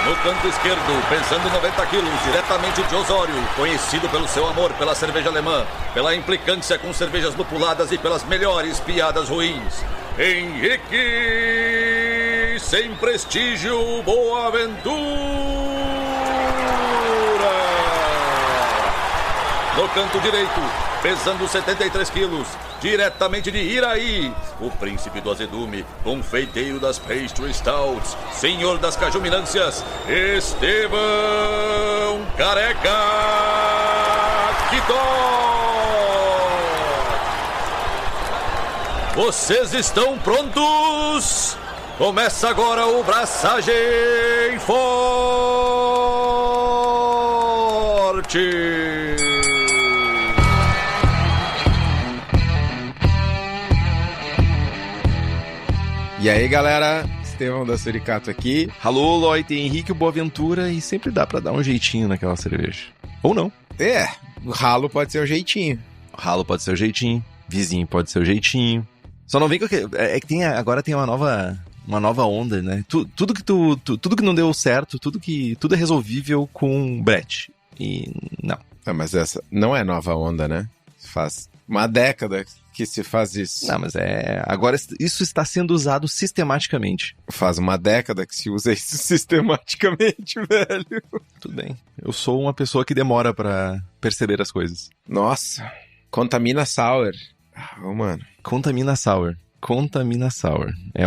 No canto esquerdo, pesando 90 quilos, diretamente de Osório, conhecido pelo seu amor pela cerveja alemã, pela implicância com cervejas lupuladas e pelas melhores piadas ruins, Henrique Sem Prestígio Boaventura. No canto direito, pesando 73 quilos, diretamente de Iraí, o príncipe do azedume, confeiteiro das pastry stouts, senhor das cajuminâncias, Estevão Careca Quitó. Vocês estão prontos? Começa agora o Braçagem Forte. E aí, galera, Estevão da Suricato aqui. Alô, Loi, tem Henrique Boaventura e sempre dá pra dar um jeitinho naquela cerveja. Ou não. O ralo pode ser um jeitinho. O ralo pode ser o jeitinho, vizinho pode ser o jeitinho. Só não vem com aquele... É que agora tem uma nova onda, né? Tudo que não deu certo, tudo é resolvível com Brett. E não. Mas essa não é nova onda, né? Faz uma década que se faz isso. Não, mas agora isso está sendo usado sistematicamente. Faz uma década que se usa isso sistematicamente, velho. Tudo bem. Eu sou uma pessoa que demora pra perceber as coisas. Nossa. Contamina Sour. Mano. Contamina Sour. É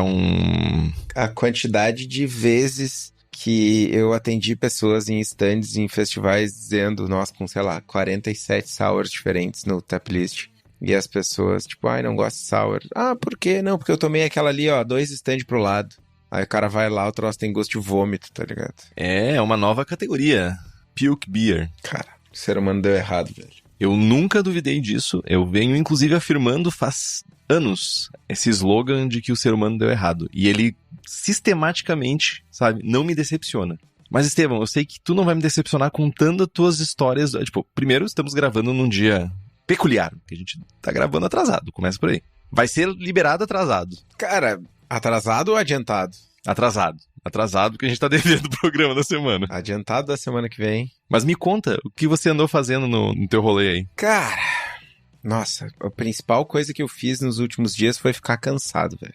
a quantidade de vezes que eu atendi pessoas em stands, em festivais, dizendo, nossa, com, sei lá, 47 sours diferentes no tap list. E as pessoas, tipo, não gosto de sour. Por quê? Não, porque eu tomei aquela ali, 2 stands pro lado. Aí o cara vai lá, o troço tem gosto de vômito, tá ligado? É uma nova categoria. Puke Beer. Cara, o ser humano deu errado, velho. Eu nunca duvidei disso. Eu venho, inclusive, afirmando faz anos esse slogan de que o ser humano deu errado. E ele, sistematicamente, sabe, não me decepciona. Mas, Estevão, eu sei que tu não vai me decepcionar contando as tuas histórias. Tipo, primeiro, estamos gravando num dia peculiar, porque a gente tá gravando atrasado, começa por aí. Vai ser liberado atrasado. Cara, atrasado ou adiantado? Atrasado, porque a gente tá devendo o programa da semana. Adiantado da semana que vem. Mas me conta, o que você andou fazendo no teu rolê aí? Cara, nossa, a principal coisa que eu fiz nos últimos dias foi ficar cansado, velho.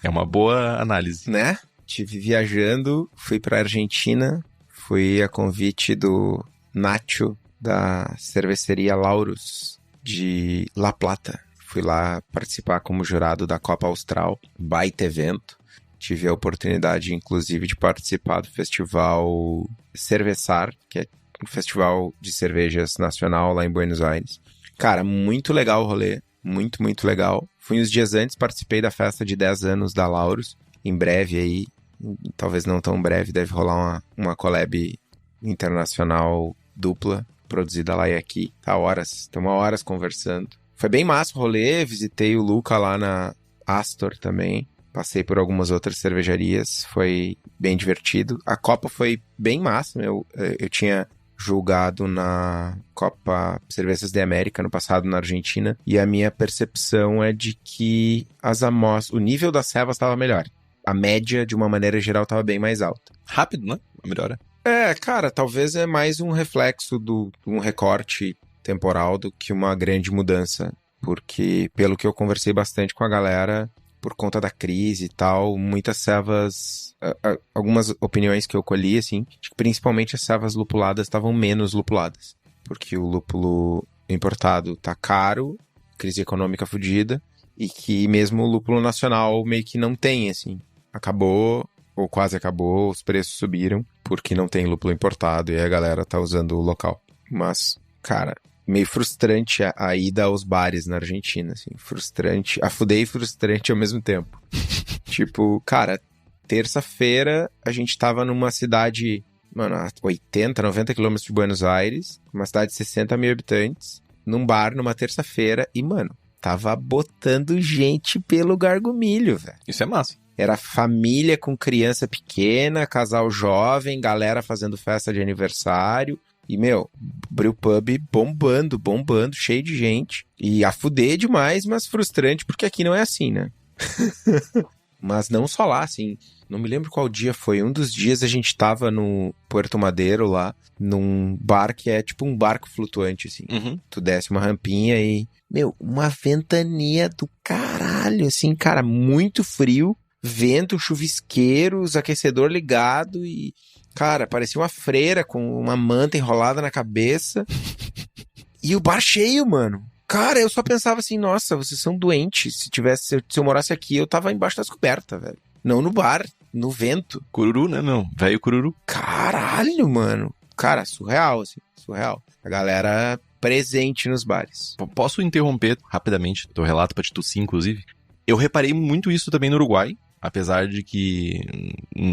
É uma boa análise. Né? Estive viajando, fui pra Argentina, fui a convite do Nacho, da cerveceria Laurus, de La Plata. Fui lá participar como jurado da Copa Austral, baita evento. Tive a oportunidade, inclusive, de participar do festival Cerveçar, que é um festival de cervejas nacional lá em Buenos Aires. Cara, muito legal o rolê, muito, muito legal. Fui uns dias antes, participei da festa de 10 anos da Laurus. Em breve aí, talvez não tão breve, deve rolar uma collab internacional dupla, produzida lá e aqui. Estamos horas conversando. Foi bem massa o rolê, visitei o Luca lá na Astor também. Passei por algumas outras cervejarias, foi bem divertido. A Copa foi bem massa, eu tinha julgado na Copa Cervejas de América no passado na Argentina, e a minha percepção é de que o nível das cevas estava melhor. A média, de uma maneira geral, estava bem mais alta. Rápido, né? A melhora. Cara, talvez é mais um reflexo de um recorte temporal do que uma grande mudança, porque pelo que eu conversei bastante com a galera, por conta da crise e tal, muitas cevas, algumas opiniões que eu colhi, assim, de que principalmente as cevas lupuladas estavam menos lupuladas, porque o lúpulo importado tá caro, crise econômica fodida, e que mesmo o lúpulo nacional meio que não tem, assim, acabou, ou quase acabou, os preços subiram, porque não tem lúpulo importado e a galera tá usando o local. Mas, cara, meio frustrante a ida aos bares na Argentina, assim, frustrante, afudei e frustrante ao mesmo tempo. Tipo, cara, terça-feira a gente tava numa cidade, mano, a 80, 90 quilômetros de Buenos Aires, uma cidade de 60 mil habitantes, num bar numa terça-feira e, mano, tava botando gente pelo gargumilho, velho. Isso é massa. Era família com criança pequena, casal jovem, galera fazendo festa de aniversário. E, brewpub bombando, cheio de gente. E a fuder demais, mas frustrante, porque aqui não é assim, né? Mas não só lá, assim, não me lembro qual dia foi. Um dos dias a gente tava no Puerto Madeiro lá, num bar que é tipo um barco flutuante, assim. Tu desce uma rampinha e, meu, uma ventania do caralho, assim, cara, muito frio, vento, chuvisqueiros, aquecedor ligado e, cara, parecia uma freira com uma manta enrolada na cabeça. E o bar cheio, mano. Cara, eu só pensava assim, nossa, vocês são doentes. Se eu morasse aqui, eu tava embaixo das cobertas, velho. Não no bar, no vento. Cururu, né, meu? Velho cururu. Caralho, mano. Cara, surreal, assim, surreal. A galera presente nos bares. Posso interromper rapidamente teu relato pra te tossir, inclusive? Eu reparei muito isso também no Uruguai, apesar de que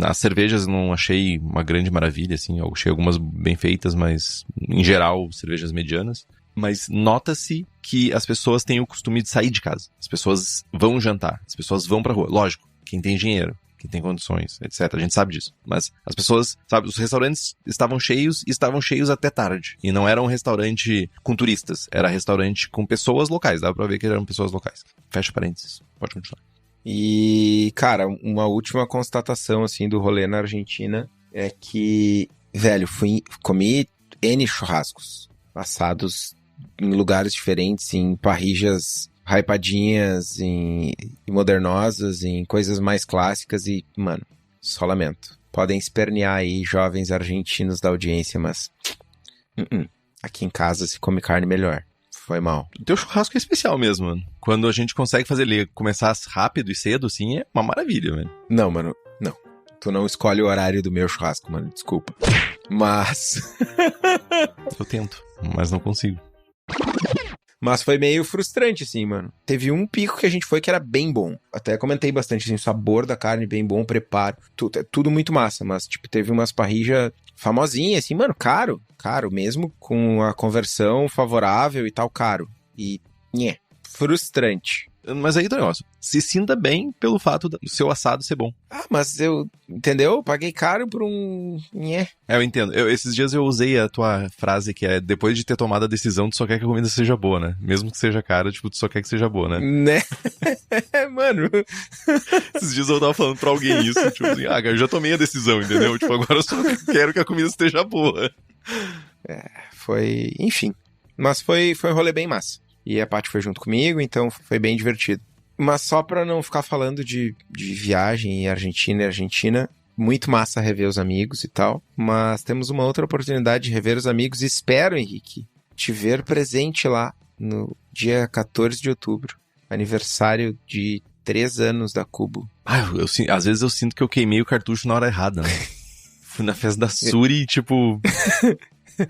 as cervejas não achei uma grande maravilha, assim. Eu achei algumas bem feitas, mas, em geral, cervejas medianas. Mas nota-se que as pessoas têm o costume de sair de casa. As pessoas vão jantar, as pessoas vão pra rua. Lógico, quem tem dinheiro, quem tem condições, etc. A gente sabe disso. Mas as pessoas, sabe, os restaurantes estavam cheios e estavam cheios até tarde. E não era um restaurante com turistas, era restaurante com pessoas locais. Dava pra ver que eram pessoas locais. Fecha parênteses, pode continuar. E, cara, uma última constatação, assim, do rolê na Argentina é que, velho, comi N churrascos passados em lugares diferentes, em parrillas hypadinhas, em modernosas, em coisas mais clássicas e, mano, só lamento. Podem espernear aí jovens argentinos da audiência, mas aqui em casa se come carne melhor. Foi mal. O teu churrasco é especial mesmo, mano. Quando a gente consegue fazer ele começar rápido e cedo, assim, é uma maravilha, velho. Não, mano, não. Tu não escolhe o horário do meu churrasco, mano, desculpa. Mas... Eu tento, mas não consigo. Mas foi meio frustrante, assim, mano. Teve um pico que a gente foi que era bem bom. Até comentei bastante, assim, o sabor da carne bem bom, o preparo. Tudo muito massa, mas, tipo, teve umas parrillas famosinhas, assim, mano, caro. Caro, mesmo com a conversão favorável e tal, caro. E, frustrante. Mas aí, negócio, se sinta bem pelo fato do seu assado ser bom. Ah, mas entendeu? Paguei caro por um... Eu entendo. Esses dias eu usei a tua frase que é, depois de ter tomado a decisão, tu só quer que a comida seja boa, né? Mesmo que seja cara, tipo, tu só quer que seja boa, né? Né? Mano. Esses dias eu tava falando pra alguém isso, tipo assim, eu já tomei a decisão, entendeu? Tipo, agora eu só quero que a comida esteja boa. Foi... Enfim. Mas foi um rolê bem massa. E a Paty foi junto comigo, então foi bem divertido. Mas só pra não ficar falando de viagem em Argentina, muito massa rever os amigos e tal. Mas temos uma outra oportunidade de rever os amigos. Espero, Henrique, te ver presente lá no dia 14 de outubro. Aniversário de 3 anos da Cubo. Às vezes eu sinto que eu queimei o cartucho na hora errada, né? Fui na festa da Suri e, tipo...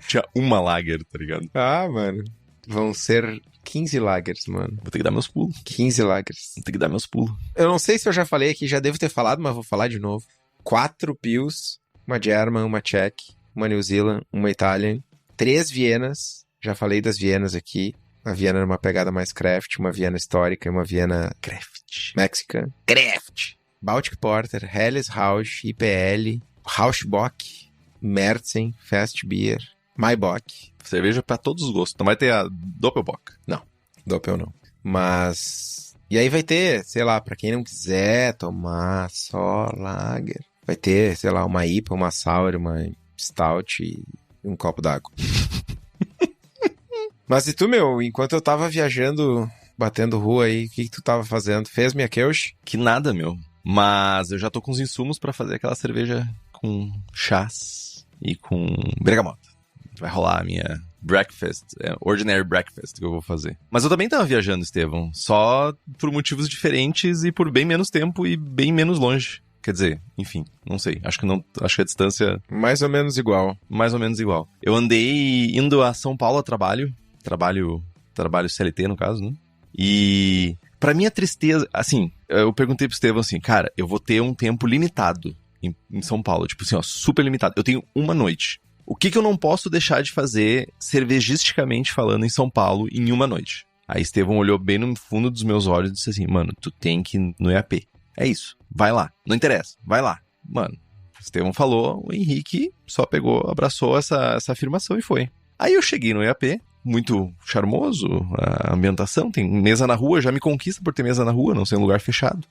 tinha uma lager, tá ligado? Ah, mano. Vão ser 15 lagers, mano. Vou ter que dar meus pulos. 15 lagers. Vou ter que dar meus pulos. Eu não sei se eu já falei aqui, já devo ter falado, mas vou falar de novo. 4 Pils, uma German, uma Czech, uma New Zealand, uma Italian, 3 Vienas. Já falei das Vienas aqui. Uma Viena era uma pegada mais craft, uma Viena histórica e uma Viena craft. Mexican. Craft. Baltic Porter, Helles Rausch, IPL, Rauschbock, Märzen, Fast Beer, Maibock. Cerveja pra todos os gostos. Não vai ter a Doppelbock. Não, Doppel não. Mas... E aí vai ter, sei lá, pra quem não quiser tomar só lager, vai ter, sei lá, uma IPA, uma Sour, uma Stout e um copo d'água. Mas e tu, meu, enquanto eu tava viajando, batendo rua aí, o que tu tava fazendo? Fez minha Keush? Que nada, meu. Mas eu já tô com os insumos pra fazer aquela cerveja com chás e com bergamota. Vai rolar a minha breakfast, ordinary breakfast que eu vou fazer. Mas eu também tava viajando, Estevão, só por motivos diferentes e por bem menos tempo e bem menos longe. Quer dizer, enfim, não sei. Acho que a distância... Mais ou menos igual. Mais ou menos igual. Eu andei indo a São Paulo a trabalho CLT, no caso, né? E pra minha tristeza, assim, eu perguntei pro Estevão assim, cara, eu vou ter um tempo limitado em São Paulo, tipo assim, ó, super limitado. Eu tenho uma noite. O que eu não posso deixar de fazer, cervejísticamente falando, em São Paulo, em uma noite? Aí Estevão olhou bem no fundo dos meus olhos e disse assim, mano, tu tem que ir no EAP. É isso, vai lá. Não interessa, vai lá. Mano, o Estevão falou, o Henrique só pegou, abraçou essa afirmação e foi. Aí eu cheguei no EAP, muito charmoso, a ambientação, tem mesa na rua, já me conquista por ter mesa na rua, não ser um lugar fechado.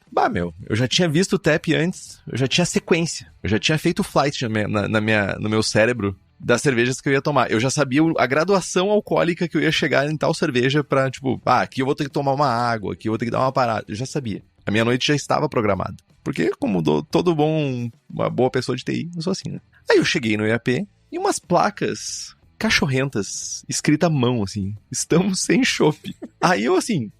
Eu já tinha visto o tap antes, eu já tinha sequência, eu já tinha feito o flight no meu cérebro das cervejas que eu ia tomar. Eu já sabia a graduação alcoólica que eu ia chegar em tal cerveja pra, tipo, aqui eu vou ter que tomar uma água, aqui eu vou ter que dar uma parada. Eu já sabia. A minha noite já estava programada. Porque, como uma boa pessoa de TI, eu sou assim, né? Aí eu cheguei no EAP e umas placas cachorrentas, escrita à mão, assim, estamos sem chopp. Aí eu, assim,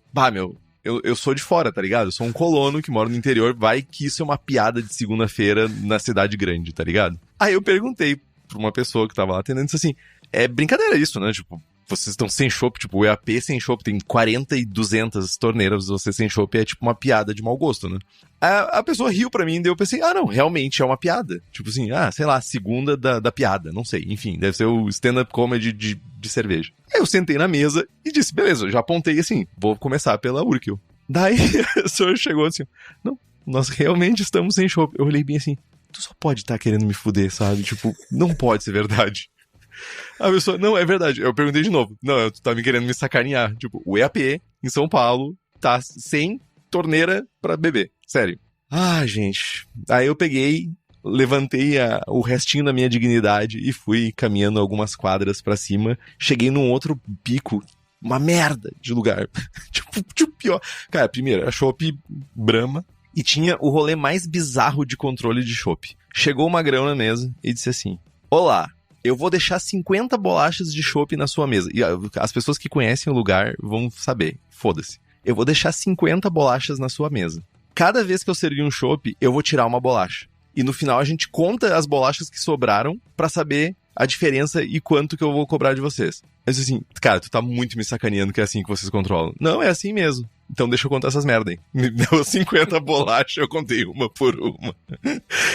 eu sou de fora, tá ligado? Eu sou um colono que mora no interior, vai que isso é uma piada de segunda-feira na cidade grande, tá ligado? Aí eu perguntei pra uma pessoa que tava lá atendendo, disse assim, é brincadeira isso, né? Tipo, vocês estão sem chopp, tipo, o EAP sem chopp, tem 40 e 200 torneiras, você sem chopp é tipo uma piada de mau gosto, né? A pessoa riu pra mim e eu pensei, não, realmente é uma piada. Tipo assim, sei lá, segunda da piada, não sei. Enfim, deve ser o stand-up comedy de cerveja. Aí eu sentei na mesa e disse, beleza, eu já apontei assim, vou começar pela Urquell. Daí a pessoa chegou assim, não, nós realmente estamos sem chopp. Eu olhei bem assim, tu só pode estar querendo me fuder, sabe? Tipo, não pode ser verdade. A pessoa, não, é verdade. Eu perguntei de novo. Não, tu tá me querendo me sacanear. Tipo, o EAP, em São Paulo, tá sem torneira pra beber. Sério. Gente. Aí eu peguei, levantei o restinho da minha dignidade e fui caminhando algumas quadras pra cima. Cheguei num outro pico. Uma merda de lugar. tipo, pior. Cara, primeiro, era chopp Brahma. E tinha o rolê mais bizarro de controle de chopp. Chegou o magrão na mesa e disse assim, olá, eu vou deixar 50 bolachas de chopp na sua mesa. E as pessoas que conhecem o lugar vão saber. Foda-se. Eu vou deixar 50 bolachas na sua mesa. Cada vez que eu servir um chopp, eu vou tirar uma bolacha. E no final a gente conta as bolachas que sobraram pra saber a diferença e quanto que eu vou cobrar de vocês. Eu disse assim, cara, tu tá muito me sacaneando que é assim que vocês controlam. Não, é assim mesmo. Então deixa eu contar essas merda, hein. Me deu 50 bolachas, eu contei uma por uma.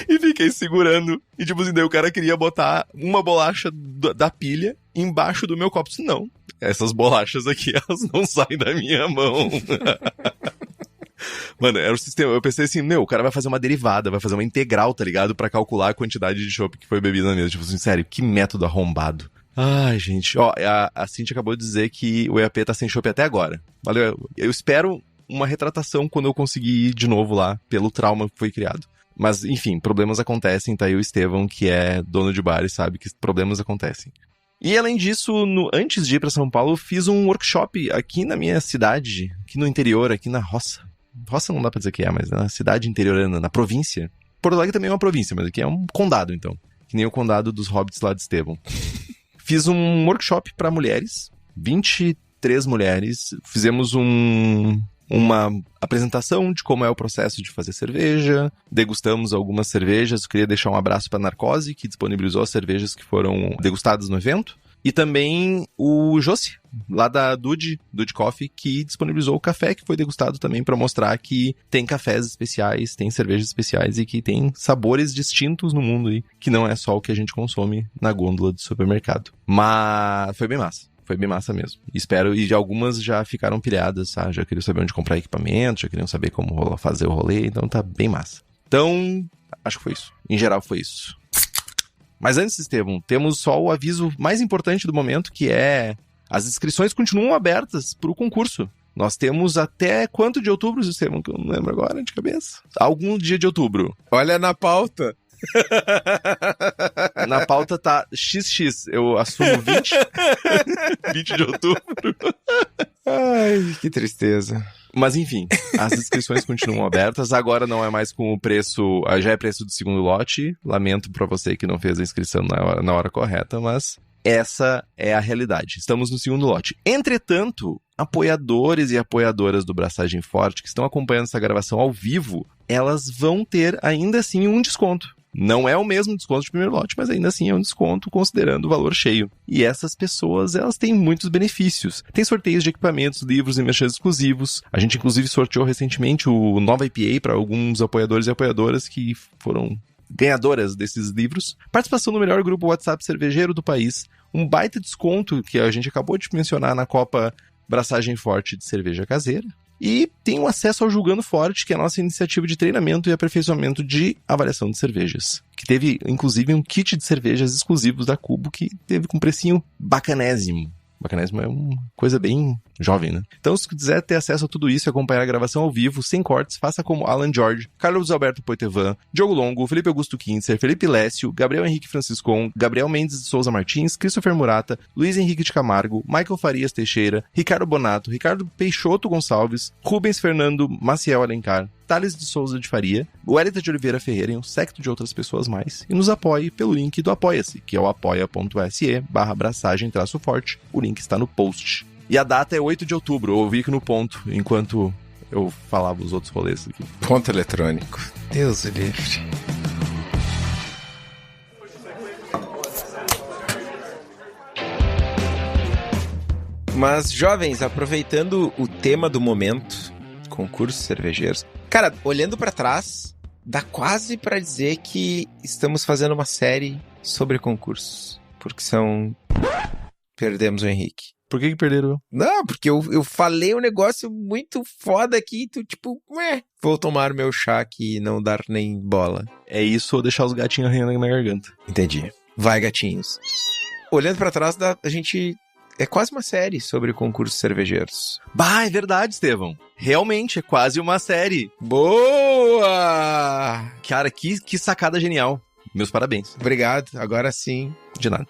E fiquei segurando. E tipo assim, daí o cara queria botar uma bolacha da pilha embaixo do meu copo. Eu disse, não, essas bolachas aqui, elas não saem da minha mão. Mano, era o sistema. Eu pensei assim, o cara vai fazer uma derivada, vai fazer uma integral, tá ligado? Pra calcular a quantidade de chopp que foi bebida na mesa. Tipo assim, sério, que método arrombado. Ai, gente. A Cintia acabou de dizer que o EAP tá sem chopp até agora. Valeu. Eu espero uma retratação quando eu conseguir ir de novo lá, pelo trauma que foi criado. Mas, enfim, problemas acontecem. Tá aí o Estevão, que é dono de bar e sabe que problemas acontecem. E além disso, antes de ir pra São Paulo, eu fiz um workshop aqui na minha cidade, aqui no interior, aqui na roça. Roça não dá pra dizer que é, mas na cidade interiorana, na província. Porto Alegre também é uma província, mas aqui é um condado, então. Que nem o condado dos hobbits lá de Estevão. Fiz um workshop pra mulheres, 23 mulheres. Fizemos uma apresentação de como é o processo de fazer cerveja. Degustamos algumas cervejas. Eu queria deixar um abraço pra Narcose, que disponibilizou as cervejas que foram degustadas no evento. E também o Jossi, lá da Dude Coffee, que disponibilizou o café que foi degustado também para mostrar que tem cafés especiais, tem cervejas especiais e que tem sabores distintos no mundo aí, que não é só o que a gente consome na gôndola do supermercado. Mas foi bem massa. Foi bem massa mesmo. Espero, e algumas já ficaram pilhadas, tá? Já queriam saber onde comprar equipamento, já queriam saber como fazer o rolê, então tá bem massa. Então, acho que foi isso. Em geral foi isso. Mas antes, Estevão, temos só o aviso mais importante do momento, que é as inscrições continuam abertas para o concurso. Nós temos até quanto de outubro, Estevão? Que eu não lembro agora de cabeça. Algum dia de outubro. Olha na pauta. Na pauta tá XX, eu assumo 20. 20 de outubro. Ai, que tristeza. Mas enfim, as inscrições continuam abertas. Agora não é mais com o preço, já é preço do segundo lote. Lamento pra você que não fez a inscrição na hora correta, mas essa é a realidade. Estamos no segundo lote. Entretanto, apoiadores e apoiadoras do Braçagem Forte que estão acompanhando essa gravação ao vivo, elas vão ter ainda assim um desconto. Não é o mesmo desconto de primeiro lote, mas ainda assim é um desconto considerando o valor cheio. E essas pessoas, elas têm muitos benefícios. Tem sorteios de equipamentos, livros e merchan exclusivos. A gente, inclusive, sorteou recentemente o Nova IPA para alguns apoiadores e apoiadoras que foram ganhadoras desses livros. Participação no melhor grupo WhatsApp cervejeiro do país. Um baita desconto que a gente acabou de mencionar na Copa Braçagem Forte de Cerveja Caseira. E tem um acesso ao Julgando Forte, que é a nossa iniciativa de treinamento e aperfeiçoamento de avaliação de cervejas. Que teve, inclusive, um kit de cervejas exclusivos da Cubo, que teve com um precinho bacanésimo. Bacanésimo é uma coisa bem jovem, né? Então, se quiser ter acesso a tudo isso e acompanhar a gravação ao vivo, sem cortes, faça como Alan George, Carlos Alberto Poitevin, Diogo Longo, Felipe Augusto Kintzer, Felipe Lécio, Gabriel Henrique Franciscon, Gabriel Mendes de Souza Martins, Christopher Murata, Luiz Henrique de Camargo, Michael Farias Teixeira, Ricardo Bonato, Ricardo Peixoto Gonçalves, Rubens Fernando Maciel Alencar, Thales de Souza de Faria, Wellington de Oliveira Ferreira e um séquito de outras pessoas mais, e nos apoie pelo link do Apoia-se, que é o apoia.se/abraçagem-forte. O link está no post. E a data é 8 de outubro, eu ouvi aqui no ponto, enquanto eu falava os outros rolês aqui. Ponto eletrônico. Deus o livre. Mas, jovens, aproveitando o tema do momento, concursos cervejeiros, cara, olhando pra trás, dá quase pra dizer que estamos fazendo uma série sobre concursos. Porque perdemos o Henrique. Por que perderam? Não, porque eu falei um negócio muito foda aqui e tu, tipo, vou tomar meu chá aqui e não dar nem bola. É isso ou deixar os gatinhos arranhando na garganta. Entendi. Vai, gatinhos. Olhando pra trás, a gente... É quase uma série sobre concursos cervejeiros. Bah, é verdade, Estevão. Realmente, é quase uma série. Boa! Cara, que sacada genial. Meus parabéns. Obrigado, agora sim. De nada.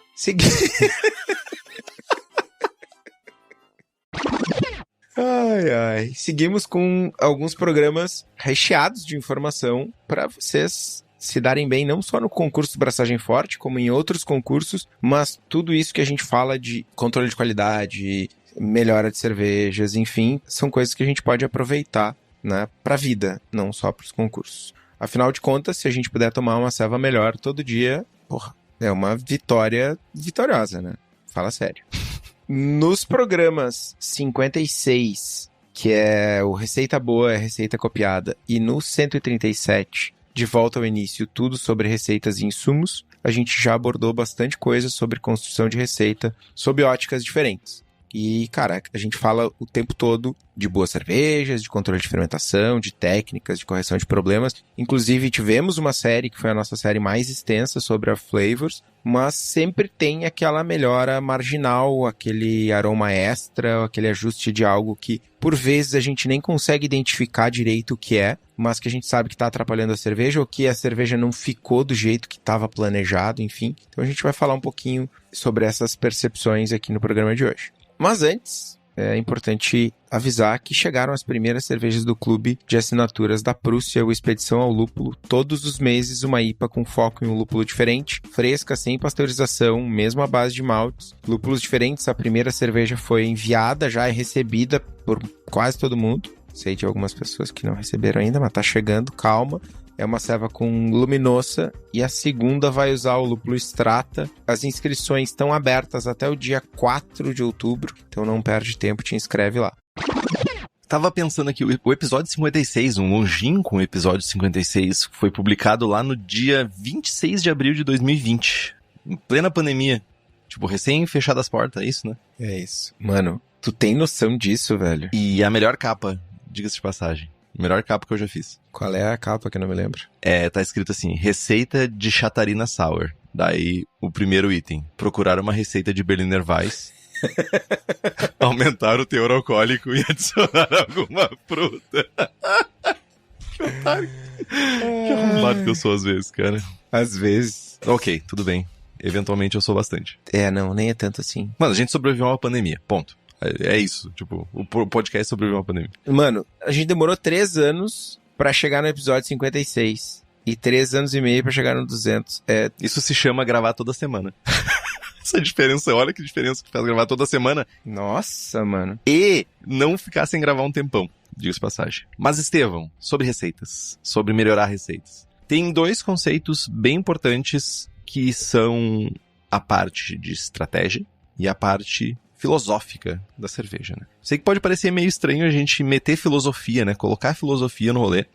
Ai. Seguimos com alguns programas recheados de informação para vocês se darem bem, não só no concurso Braçagem Forte, como em outros concursos, mas tudo isso que a gente fala de controle de qualidade, melhora de cervejas, enfim, são coisas que a gente pode aproveitar, né, pra vida, não só pros concursos. Afinal de contas, se a gente puder tomar uma ceva melhor todo dia, porra, é uma vitória vitoriosa, né? Fala sério. Nos programas 56, que é o Receita Boa, é Receita Copiada, e no 137, De Volta ao Início, tudo sobre receitas e insumos, a gente já abordou bastante coisa sobre construção de receita, sob óticas diferentes. E, cara, a gente fala o tempo todo de boas cervejas, de controle de fermentação, de técnicas, de correção de problemas. Inclusive, tivemos uma série, que foi a nossa série mais extensa, sobre a Flavors, mas sempre tem aquela melhora marginal, aquele aroma extra, aquele ajuste de algo que, por vezes, a gente nem consegue identificar direito o que é, mas que a gente sabe que está atrapalhando a cerveja, ou que a cerveja não ficou do jeito que estava planejado, enfim. Então a gente vai falar um pouquinho sobre essas percepções aqui no programa de hoje. Mas antes, é importante avisar que chegaram as primeiras cervejas do clube de assinaturas da Prússia, o Expedição ao Lúpulo. Todos os meses uma IPA com foco em um lúpulo diferente, fresca, sem pasteurização, mesmo à base de maltes. Lúpulos diferentes, a primeira cerveja foi enviada já e recebida por quase todo mundo. Sei de algumas pessoas que não receberam ainda, mas tá chegando, calma. É uma ceva com luminosa e a segunda vai usar o lúpulo Strata. As inscrições estão abertas até o dia 4 de outubro, então não perde tempo, te inscreve lá. Tava pensando aqui, o episódio 56, um longínquo episódio 56, foi publicado lá no dia 26 de abril de 2020, em plena pandemia. Tipo, recém fechado as portas, é isso, né? É isso. Mano, tu tem noção disso, velho? E a melhor capa, diga-se de passagem. Melhor capa que eu já fiz. Qual é a capa que eu não me lembro? Tá escrito assim, receita de Chatarina Sour. Daí, o primeiro item, procurar uma receita de Berliner Weiss, aumentar o teor alcoólico e adicionar alguma fruta. Que otário. Que arrombado que eu sou às vezes, cara. Às vezes. Ok, tudo bem. Eventualmente eu sou bastante. Não, nem é tanto assim. Mano, a gente sobreviveu a uma pandemia, ponto. É isso, tipo, o podcast sobreviveu a uma pandemia. Mano, a gente demorou 3 anos pra chegar no episódio 56 e 3 anos e meio pra chegar no 200. Isso se chama gravar toda semana. Essa diferença, olha que diferença que faz gravar toda semana. Nossa, mano. E não ficar sem gravar um tempão, diga-se passagem. Mas, Estevão, sobre receitas, sobre melhorar receitas. Tem 2 conceitos bem importantes que são a parte de estratégia e a parte filosófica da cerveja, né? Sei que pode parecer meio estranho a gente meter filosofia, né? Colocar filosofia no rolê,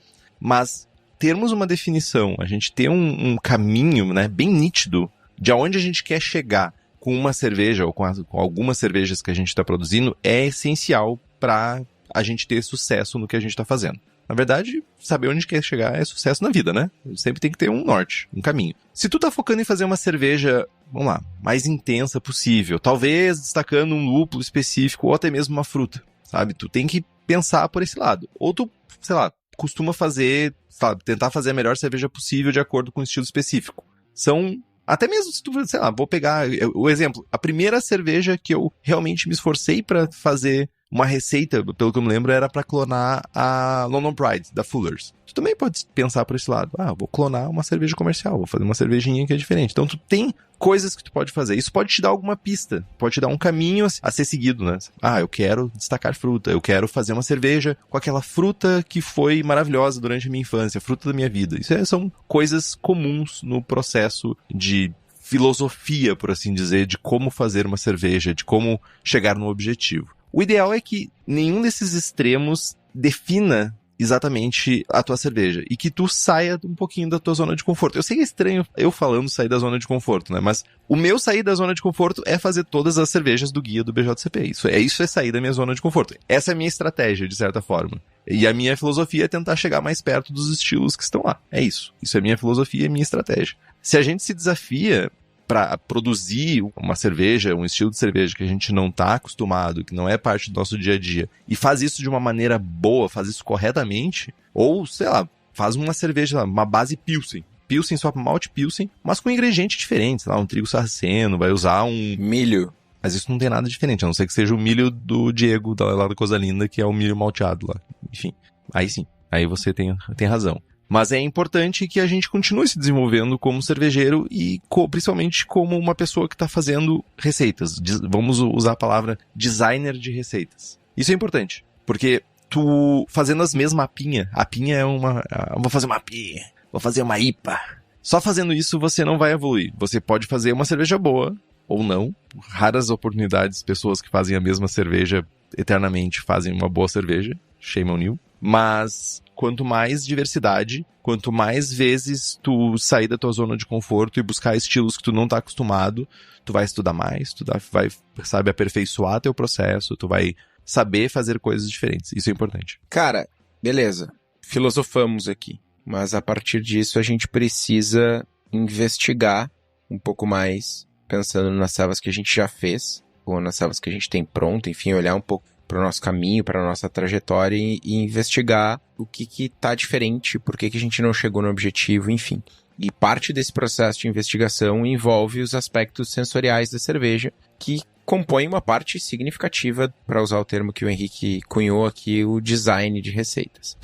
mas termos uma definição, a gente ter um caminho, né, bem nítido de aonde a gente quer chegar com uma cerveja ou com algumas cervejas que a gente está produzindo é essencial para a gente ter sucesso no que a gente está fazendo. Na verdade, saber onde quer chegar é sucesso na vida, né? Sempre tem que ter um norte, um caminho. Se tu tá focando em fazer uma cerveja, vamos lá, mais intensa possível, talvez destacando um lúpulo específico ou até mesmo uma fruta, sabe? Tu tem que pensar por esse lado. Ou tu, sei lá, costuma fazer, sabe, tentar fazer a melhor cerveja possível de acordo com um estilo específico. São, até mesmo se tu, sei lá, vou pegar o exemplo, a primeira cerveja que eu realmente me esforcei pra fazer uma receita, pelo que eu me lembro, era pra clonar a London Pride, da Fuller's. Tu também pode pensar por esse lado. Vou clonar uma cerveja comercial, vou fazer uma cervejinha que é diferente. Então tu tem coisas que tu pode fazer. Isso pode te dar alguma pista, pode te dar um caminho a ser seguido, né? Eu quero destacar fruta, eu quero fazer uma cerveja com aquela fruta que foi maravilhosa durante a minha infância, fruta da minha vida. Isso são coisas comuns no processo de filosofia, por assim dizer, de como fazer uma cerveja, de como chegar no objetivo. O ideal é que nenhum desses extremos defina exatamente a tua cerveja e que tu saia um pouquinho da tua zona de conforto. Eu sei que é estranho eu falando sair da zona de conforto, né? Mas o meu sair da zona de conforto é fazer todas as cervejas do guia do BJCP. Isso é sair da minha zona de conforto. Essa é a minha estratégia, de certa forma. E a minha filosofia é tentar chegar mais perto dos estilos que estão lá. É isso. Isso é minha filosofia e minha estratégia. Se a gente se desafia para produzir uma cerveja, um estilo de cerveja que a gente não está acostumado, que não é parte do nosso dia a dia, e faz isso de uma maneira boa, faz isso corretamente, ou, sei lá, faz uma cerveja, uma base Pilsen. Pilsen, só malte Pilsen, mas com ingredientes diferentes, sei lá, um trigo sarraceno, vai usar um milho. Mas isso não tem nada diferente, a não ser que seja o milho do Diego, lá da Coisa Linda, que é o milho malteado lá. Enfim, aí sim, aí você tem razão. Mas é importante que a gente continue se desenvolvendo como cervejeiro e principalmente como uma pessoa que está fazendo receitas. Vamos usar a palavra designer de receitas. Isso é importante, porque tu fazendo as mesmas mapinha, a pinha é vou fazer uma pinha, vou fazer uma IPA. Só fazendo isso você não vai evoluir. Você pode fazer uma cerveja boa ou não. Raras oportunidades, pessoas que fazem a mesma cerveja eternamente fazem uma boa cerveja. Shame on you. Mas quanto mais diversidade, quanto mais vezes tu sair da tua zona de conforto e buscar estilos que tu não tá acostumado, tu vai estudar mais, tu vai, sabe, aperfeiçoar teu processo, tu vai saber fazer coisas diferentes. Isso é importante. Cara, beleza. Filosofamos aqui. Mas a partir disso a gente precisa investigar um pouco mais, pensando nas servas que a gente já fez, ou nas servas que a gente tem pronto, enfim, olhar um pouco para o nosso caminho, para a nossa trajetória e investigar o que tá diferente, por que a gente não chegou no objetivo, enfim. E parte desse processo de investigação envolve os aspectos sensoriais da cerveja, que compõem uma parte significativa, para usar o termo que o Henrique cunhou aqui, o design de receitas,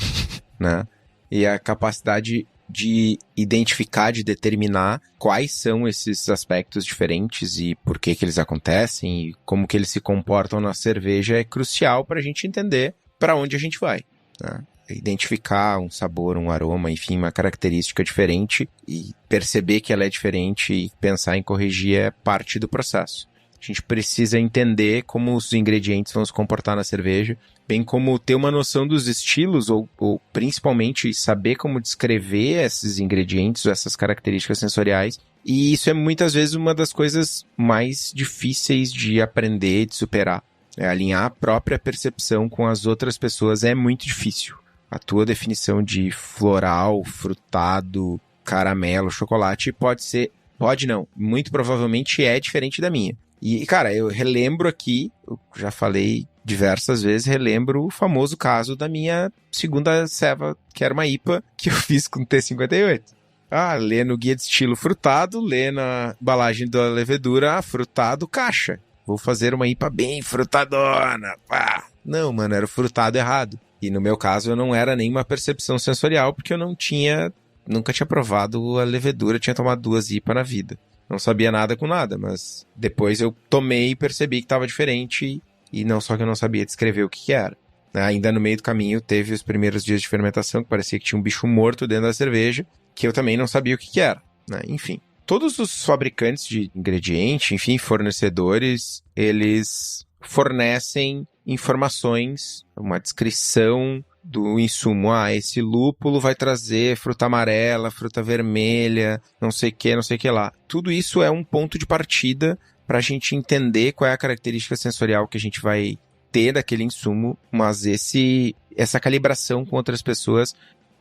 né? E a capacidade de identificar, de determinar quais são esses aspectos diferentes e por que eles acontecem e como que eles se comportam na cerveja é crucial para a gente entender para onde a gente vai, né? Identificar um sabor, um aroma, enfim, uma característica diferente e perceber que ela é diferente e pensar em corrigir é parte do processo. A gente precisa entender como os ingredientes vão se comportar na cerveja, bem como ter uma noção dos estilos ou principalmente saber como descrever esses ingredientes, essas características sensoriais. E isso é muitas vezes uma das coisas mais difíceis de aprender, de superar. Alinhar a própria percepção com as outras pessoas é muito difícil. A tua definição de floral, frutado, caramelo, chocolate pode não, muito provavelmente é diferente da minha. E, cara, eu relembro aqui, eu já falei diversas vezes, relembro o famoso caso da minha segunda ceva, que era uma IPA, que eu fiz com T58. Lê no guia de estilo frutado, lê na embalagem da levedura, frutado caixa. Vou fazer uma IPA bem frutadona. Não, mano, era o frutado errado. E no meu caso eu não era nenhuma percepção sensorial, porque eu nunca tinha provado a levedura, tinha tomado 2 IPA na vida. Não sabia nada com nada, mas depois eu tomei e percebi que estava diferente e não só que eu não sabia descrever o que era. Ainda no meio do caminho teve os primeiros dias de fermentação que parecia que tinha um bicho morto dentro da cerveja, que eu também não sabia o que era, né? Enfim, todos os fabricantes de ingrediente, enfim, fornecedores, eles fornecem informações, uma descrição do insumo. Esse lúpulo vai trazer fruta amarela, fruta vermelha, não sei o que lá. Tudo isso é um ponto de partida para a gente entender qual é a característica sensorial que a gente vai ter daquele insumo, mas essa calibração com outras pessoas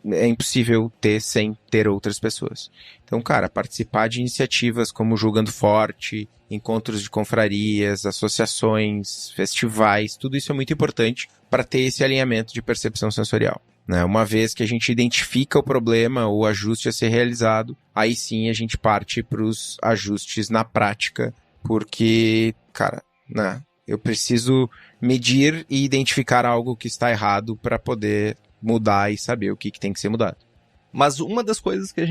é impossível ter sem ter outras pessoas. Então, cara, participar de iniciativas como Julgando Forte, encontros de confrarias, associações, festivais, tudo isso é muito importante para ter esse alinhamento de percepção sensorial. Né? Uma vez que a gente identifica o problema, o ajuste a ser realizado, aí sim a gente parte para os ajustes na prática, porque, cara, né, eu preciso medir e identificar algo que está errado para poder mudar e saber o que tem que ser mudado. Mas uma das coisas que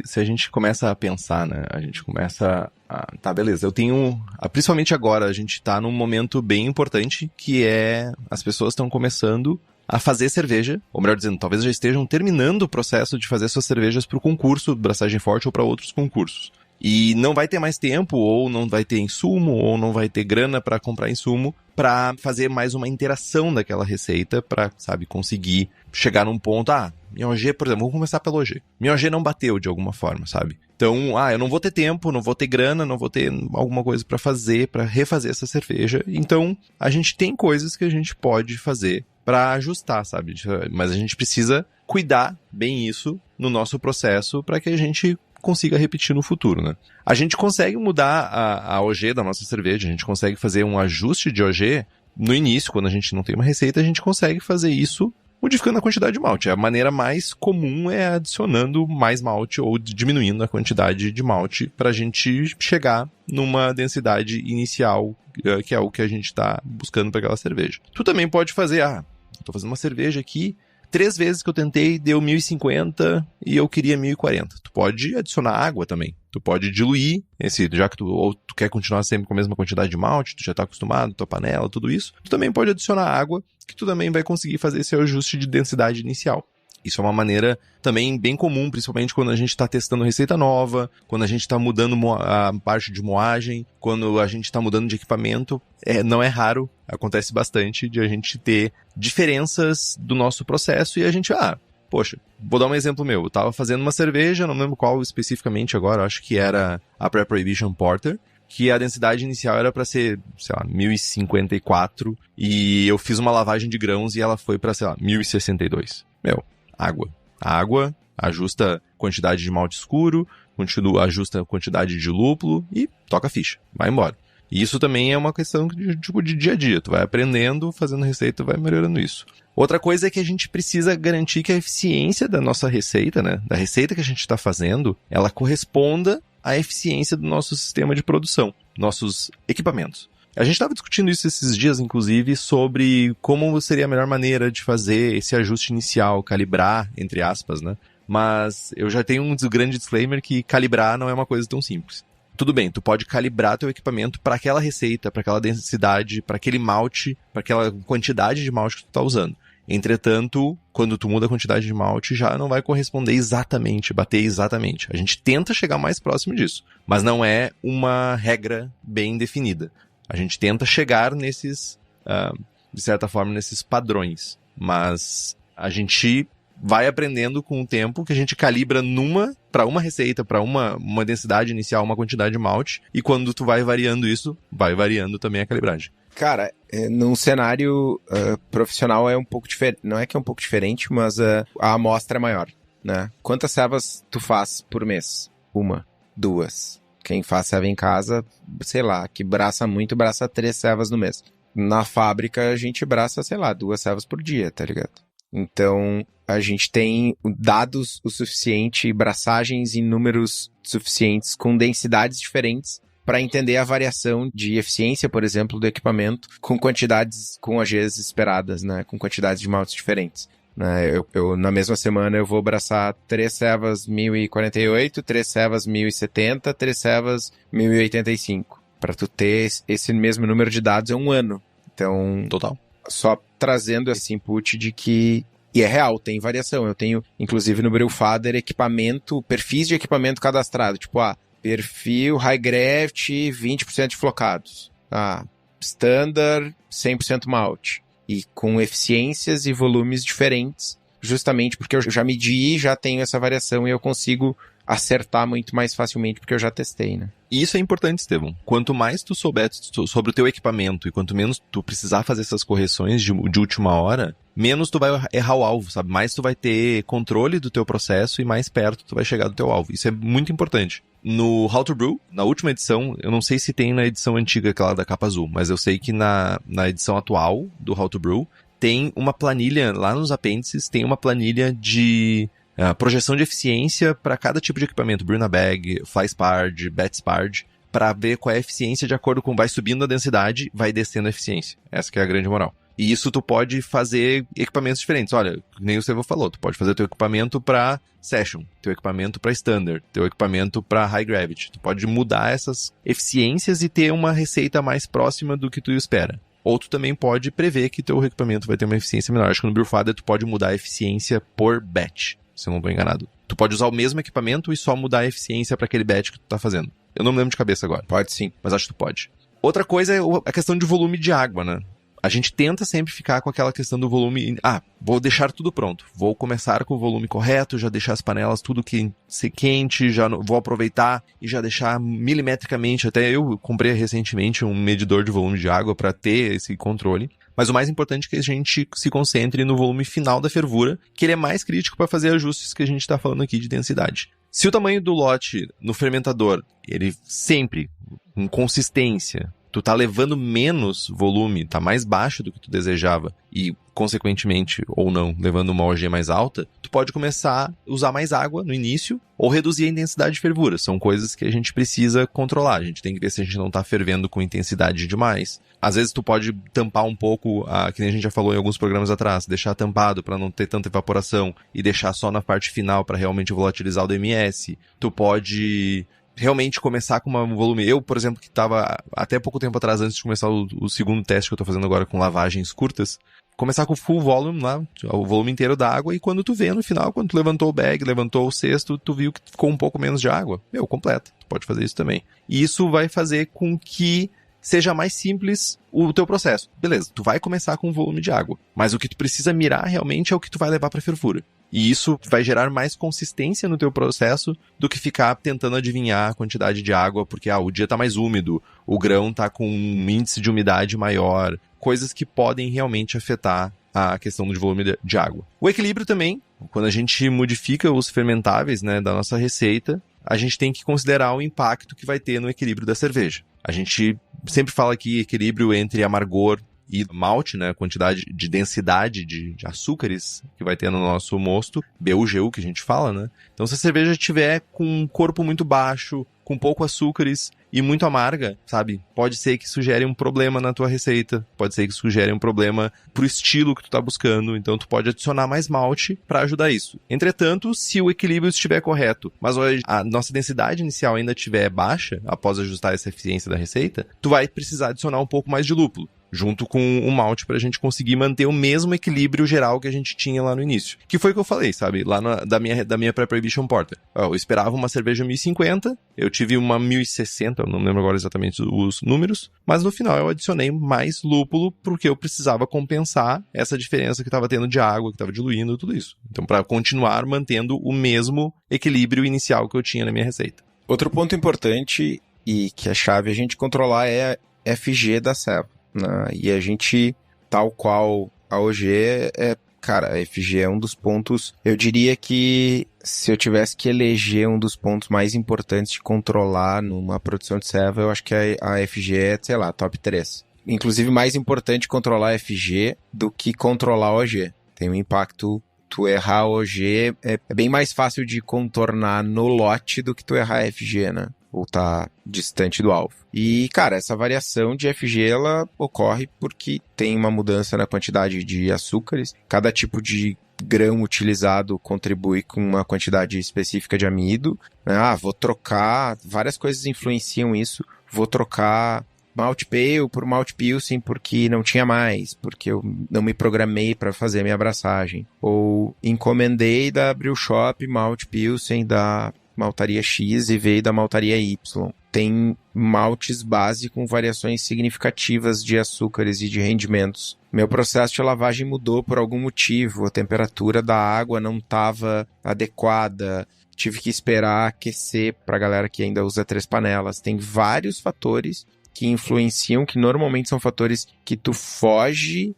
se a gente começa a pensar, né, a gente começa tá, beleza, eu tenho, principalmente agora, a gente tá num momento bem importante, que é, as pessoas estão começando a fazer cerveja, ou melhor dizendo, talvez já estejam terminando o processo de fazer suas cervejas para o concurso Braçagem Forte ou para outros concursos. E não vai ter mais tempo, ou não vai ter insumo, ou não vai ter grana para comprar insumo, para fazer mais uma interação daquela receita, para, sabe, conseguir chegar num ponto, minha OG, por exemplo, vamos começar pela OG. Minha OG não bateu de alguma forma, sabe? Então, eu não vou ter tempo, não vou ter grana, não vou ter alguma coisa para fazer, para refazer essa cerveja. Então, a gente tem coisas que a gente pode fazer para ajustar, sabe? Mas a gente precisa cuidar bem isso no nosso processo para que a gente consiga repetir no futuro, né? A gente consegue mudar a OG da nossa cerveja, a gente consegue fazer um ajuste de OG no início, quando a gente não tem uma receita, a gente consegue fazer isso modificando a quantidade de malte. A maneira mais comum é adicionando mais malte ou diminuindo a quantidade de malte para a gente chegar numa densidade inicial, que é o que a gente está buscando para aquela cerveja. Tu também pode fazer, tô fazendo uma cerveja aqui, 3 vezes que eu tentei deu 1050 e eu queria 1040. Tu pode adicionar água também. Tu pode diluir já que tu quer continuar sempre com a mesma quantidade de malte, tu já tá acostumado, tua panela, tudo isso. Tu também pode adicionar água, que tu também vai conseguir fazer esse ajuste de densidade inicial. Isso é uma maneira também bem comum, principalmente quando a gente está testando receita nova, quando a gente está mudando a parte de moagem, quando a gente está mudando de equipamento. Não é raro, acontece bastante de a gente ter diferenças do nosso processo e a gente, poxa, vou dar um exemplo meu. Eu estava fazendo uma cerveja, não lembro qual especificamente agora, acho que era a Pre-Prohibition Porter, que a densidade inicial era para ser, sei lá, 1054, e eu fiz uma lavagem de grãos e ela foi para, sei lá, 1062. Água, ajusta a quantidade de malte escuro, ajusta a quantidade de lúpulo e toca a ficha, vai embora. E isso também é uma questão de dia a dia, tu vai aprendendo, fazendo receita, vai melhorando isso. Outra coisa é que a gente precisa garantir que a eficiência da nossa receita, né, da receita que a gente está fazendo, ela corresponda à eficiência do nosso sistema de produção, nossos equipamentos. A gente estava discutindo isso esses dias, inclusive, sobre como seria a melhor maneira de fazer esse ajuste inicial, calibrar, entre aspas, né? Mas eu já tenho um grande disclaimer que calibrar não é uma coisa tão simples. Tudo bem, tu pode calibrar teu equipamento para aquela receita, para aquela densidade, para aquele malte, para aquela quantidade de malte que tu está usando. Entretanto, quando tu muda a quantidade de malte, já não vai corresponder exatamente, bater exatamente. A gente tenta chegar mais próximo disso, mas não é uma regra bem definida. A gente tenta chegar nesses, de certa forma, nesses padrões. Mas a gente vai aprendendo com o tempo que a gente calibra para uma receita, para uma densidade inicial, uma quantidade de malte. E quando tu vai variando isso, vai variando também a calibragem. Cara, num cenário profissional é um pouco diferente. Não é que é um pouco diferente, mas a amostra é maior, né? Quantas cevas tu faz por mês? 1, 2... Quem faz ceva em casa, sei lá, que braça 3 cevas no mês. Na fábrica, a gente braça, 2 cevas por dia, tá ligado? Então, a gente tem dados o suficiente, braçagens em números suficientes, com densidades diferentes, para entender a variação de eficiência, por exemplo, do equipamento, com quantidades, com OGs esperadas, né? Com quantidades de maltes diferentes. Eu, na mesma semana, eu vou abraçar 3 cevas 1048, 3 cevas 1070, 3 cevas 1085. Para tu ter esse mesmo número de dados é um ano. Então, total. Só trazendo esse input de que... E é real, tem variação. Eu tenho, inclusive, no Brewfather, perfis de equipamento cadastrado. Tipo, perfil High Gravity, 20% de flocados. Standard, 100% malte. E com eficiências e volumes diferentes, justamente porque eu já medi, já tenho essa variação e eu consigo acertar muito mais facilmente, porque eu já testei, né? E isso é importante, Estevão. Quanto mais tu souber sobre o teu equipamento e quanto menos tu precisar fazer essas correções de última hora, menos tu vai errar o alvo, sabe? Mais tu vai ter controle do teu processo e mais perto tu vai chegar do teu alvo. Isso é muito importante. No How to Brew, na última edição, eu não sei se tem na edição antiga, aquela da capa azul, mas eu sei que na edição atual do How to Brew, tem uma planilha, lá nos apêndices, tem uma planilha de projeção de eficiência para cada tipo de equipamento, Brew na Bag, Fly Spard, Bat Spard, para ver qual é a eficiência de acordo com vai subindo a densidade, vai descendo a eficiência. Essa que é a grande moral. E isso tu pode fazer equipamentos diferentes. Olha, nem o Estevão falou, tu pode fazer teu equipamento para Session, teu equipamento para Standard, teu equipamento para High Gravity. Tu pode mudar essas eficiências e ter uma receita mais próxima do que tu espera. Ou tu também pode prever que teu equipamento vai ter uma eficiência menor. Acho que no Brewfather tu pode mudar a eficiência por batch, se eu não estou enganado. Tu pode usar o mesmo equipamento e só mudar a eficiência para aquele batch que tu tá fazendo. Eu não me lembro de cabeça agora. Pode sim. Mas acho que tu pode. Outra coisa é a questão de volume de água, né? A gente tenta sempre ficar com aquela questão do volume... vou deixar tudo pronto. Vou começar com o volume correto, já deixar as panelas tudo quente, já vou aproveitar e já deixar milimetricamente. Até eu comprei recentemente um medidor de volume de água para ter esse controle. Mas o mais importante é que a gente se concentre no volume final da fervura, que ele é mais crítico para fazer ajustes que a gente está falando aqui de densidade. Se o tamanho do lote no fermentador, ele sempre, com consistência, tu tá levando menos volume, tá mais baixo do que tu desejava e, consequentemente, ou não, levando uma OG mais alta, tu pode começar a usar mais água no início ou reduzir a intensidade de fervura. São coisas que a gente precisa controlar. A gente tem que ver se a gente não tá fervendo com intensidade demais. Às vezes tu pode tampar um pouco, que nem a gente já falou em alguns programas atrás, deixar tampado para não ter tanta evaporação e deixar só na parte final para realmente volatilizar o DMS. Tu pode realmente começar com um volume... Eu, por exemplo, que estava até pouco tempo atrás, antes de começar o segundo teste que eu estou fazendo agora com lavagens curtas, começar com full volume lá, o volume inteiro da água, e quando tu vê no final, quando tu levantou o bag, levantou o cesto, tu viu que ficou um pouco menos de água. Completa. Tu pode fazer isso também. E isso vai fazer com que seja mais simples o teu processo. Beleza, tu vai começar com um volume de água, mas o que tu precisa mirar realmente é o que tu vai levar para fervura. E isso vai gerar mais consistência no teu processo do que ficar tentando adivinhar a quantidade de água, porque o dia tá mais úmido, o grão tá com um índice de umidade maior, coisas que podem realmente afetar a questão do volume de água. O equilíbrio também, quando a gente modifica os fermentáveis, né, da nossa receita, a gente tem que considerar o impacto que vai ter no equilíbrio da cerveja. A gente sempre fala aqui equilíbrio entre amargor e malte, né, a quantidade de densidade de açúcares que vai ter no nosso mosto, BUGU que a gente fala, né? Então se a cerveja estiver com um corpo muito baixo, com pouco açúcares e muito amarga, sabe? Pode ser que isso gere um problema na tua receita, pode ser que isso gere um problema pro estilo que tu tá buscando, então tu pode adicionar mais malte para ajudar isso. Entretanto, se o equilíbrio estiver correto, mas a nossa densidade inicial ainda estiver baixa, após ajustar essa eficiência da receita, tu vai precisar adicionar um pouco mais de lúpulo, junto com o malte pra gente conseguir manter o mesmo equilíbrio geral que a gente tinha lá no início. Que foi o que eu falei, sabe? Lá da minha Pre-Prohibition Porter. Eu esperava uma cerveja 1050, eu tive uma 1060, eu não lembro agora exatamente os números, mas no final eu adicionei mais lúpulo porque eu precisava compensar essa diferença que estava tendo de água, que estava diluindo, tudo isso. Então, para continuar mantendo o mesmo equilíbrio inicial que eu tinha na minha receita. Outro ponto importante e que é chave a gente controlar é a FG da ceva. E a gente, tal qual a OG, cara, a FG é um dos pontos, eu diria que se eu tivesse que eleger um dos pontos mais importantes de controlar numa produção de ceva, eu acho que a FG é, sei lá, top 3. Inclusive mais importante controlar a FG do que controlar a OG. Tem um impacto, tu errar a OG é bem mais fácil de contornar no lote do que tu errar a FG, né? Ou tá distante do alvo. E, cara, essa variação de FG, ela ocorre porque tem uma mudança na quantidade de açúcares. Cada tipo de grão utilizado contribui com uma quantidade específica de amido. Vou trocar, várias coisas influenciam isso. Vou trocar Malt Pale por Malt Pilsen porque não tinha mais, porque eu não me programei para fazer a minha abraçagem. Ou encomendei da Brew Shop Malt Pilsen da maltaria X e veio da maltaria Y. tem maltes base com variações significativas de açúcares e de rendimentos. Meu processo de lavagem mudou por algum motivo, a temperatura da água não estava adequada, tive que esperar aquecer para a galera que ainda usa 3 panelas. Tem vários fatores que influenciam, que normalmente são fatores que tu foge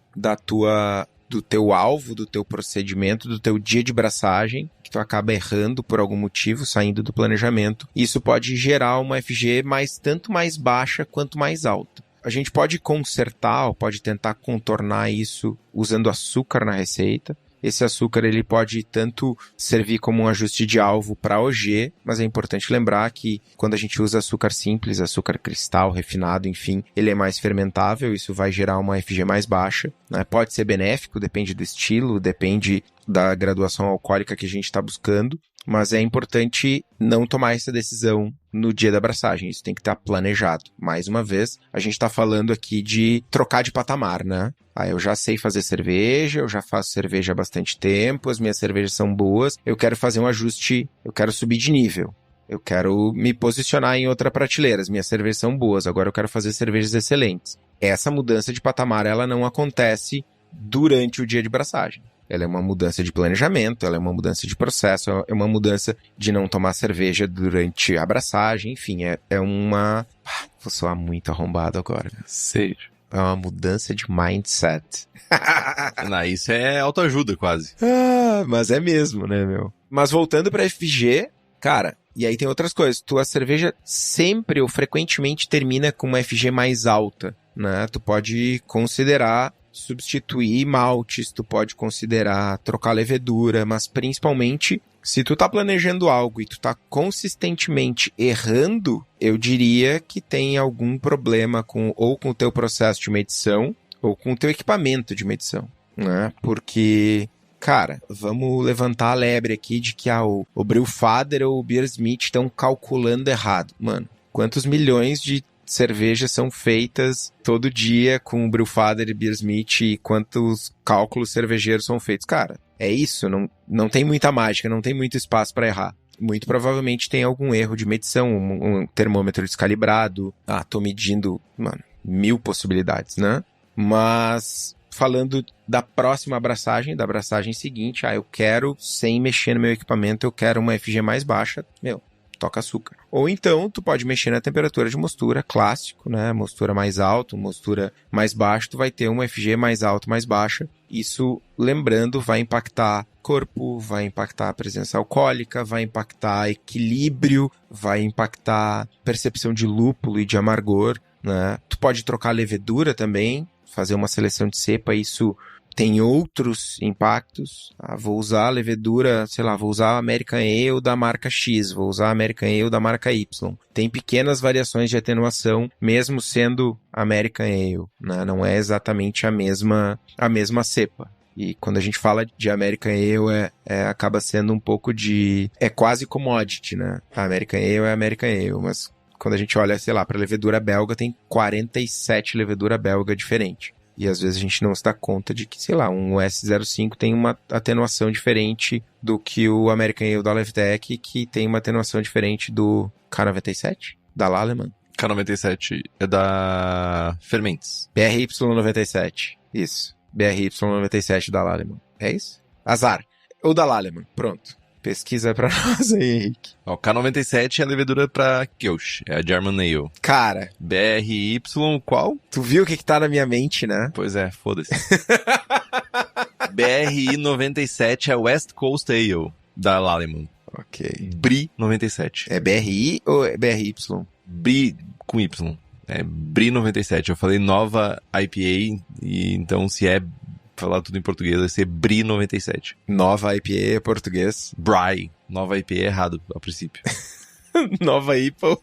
do teu alvo, do teu procedimento, do teu dia de braçagem, que tu acaba errando por algum motivo, saindo do planejamento. Isso pode gerar uma FG tanto mais baixa quanto mais alta. A gente pode consertar, ou pode tentar contornar isso usando açúcar na receita. Esse açúcar ele pode tanto servir como um ajuste de alvo para OG, mas é importante lembrar que quando a gente usa açúcar simples, açúcar cristal, refinado, enfim, ele é mais fermentável, isso vai gerar uma FG mais baixa, né? Pode ser benéfico, depende do estilo, depende da graduação alcoólica que a gente está buscando, mas é importante não tomar essa decisão no dia da braçagem, isso tem que estar planejado. Mais uma vez, a gente está falando aqui de trocar de patamar, né? Eu já sei fazer cerveja, eu já faço cerveja há bastante tempo, as minhas cervejas são boas, eu quero fazer um ajuste, eu quero subir de nível, eu quero me posicionar em outra prateleira, as minhas cervejas são boas, agora eu quero fazer cervejas excelentes. Essa mudança de patamar, ela não acontece durante o dia de braçagem. Ela é uma mudança de planejamento, ela é uma mudança de processo, é uma mudança de não tomar cerveja durante a braçagem, enfim, é uma... Vou soar muito arrombado agora. Seja. É uma mudança de mindset. Não, isso é autoajuda quase. Mas é mesmo, né, meu? Mas voltando pra FG, cara, e aí tem outras coisas. Tua cerveja sempre ou frequentemente termina com uma FG mais alta, né? Tu pode considerar substituir maltes, tu pode considerar trocar levedura, mas principalmente, se tu tá planejando algo e tu tá consistentemente errando, eu diria que tem algum problema com o teu processo de medição ou com o teu equipamento de medição, né? Porque, cara, vamos levantar a lebre aqui de que o Brewfather ou o Beersmith estão calculando errado. Mano, quantos milhões de cervejas são feitas todo dia com o Brewfather e Beersmith e quantos cálculos cervejeiros são feitos? Cara, é isso, não tem muita mágica, não tem muito espaço para errar. Muito provavelmente tem algum erro de medição, um termômetro descalibrado. Tô medindo, 1000 possibilidades, né? Mas falando da próxima abraçagem, da abraçagem seguinte, eu quero, sem mexer no meu equipamento, eu quero uma FG mais baixa, toca açúcar. Ou então, tu pode mexer na temperatura de mostura, clássico, né? Mostura mais alta, mostura mais baixa, tu vai ter uma FG mais alta, mais baixa. Isso, lembrando, vai impactar corpo, vai impactar a presença alcoólica, vai impactar equilíbrio, vai impactar percepção de lúpulo e de amargor, né? Tu pode trocar levedura também, fazer uma seleção de cepa, isso tem outros impactos. Vou usar a levedura, vou usar a American Ale da marca X, vou usar a American Ale da marca Y. Tem pequenas variações de atenuação, mesmo sendo American Ale, né? Não é exatamente a mesma cepa. E quando a gente fala de American Ale, acaba sendo um pouco de... É quase commodity, né? A American Ale é American Ale, mas quando a gente olha, para levedura belga, tem 47 levedura belga diferente. E às vezes a gente não se dá conta de que, um S05 tem uma atenuação diferente do que o American Ale da Levtech, que tem uma atenuação diferente do K97, da Lallemand. K97 é da Fermentes. BRY97, isso. BRY97 da Lallemand. É isso? Azar. Ou da Lallemand, pronto. Pesquisa pra nós aí, Henrique. O K97 é a levedura pra Kölsch, é a German Ale. Cara. BRY qual? Tu viu o que tá na minha mente, né? Pois é, foda-se. BRI 97 é West Coast Ale, da Lallemand. Ok. BRI 97. É BRI ou é BRY? BRI com Y. É BRI 97. Eu falei nova IPA, e então se é falar tudo em português, vai ser BRI 97. Nova IPA é português. BRI. Nova IPA é errado, a princípio. Nova IPA.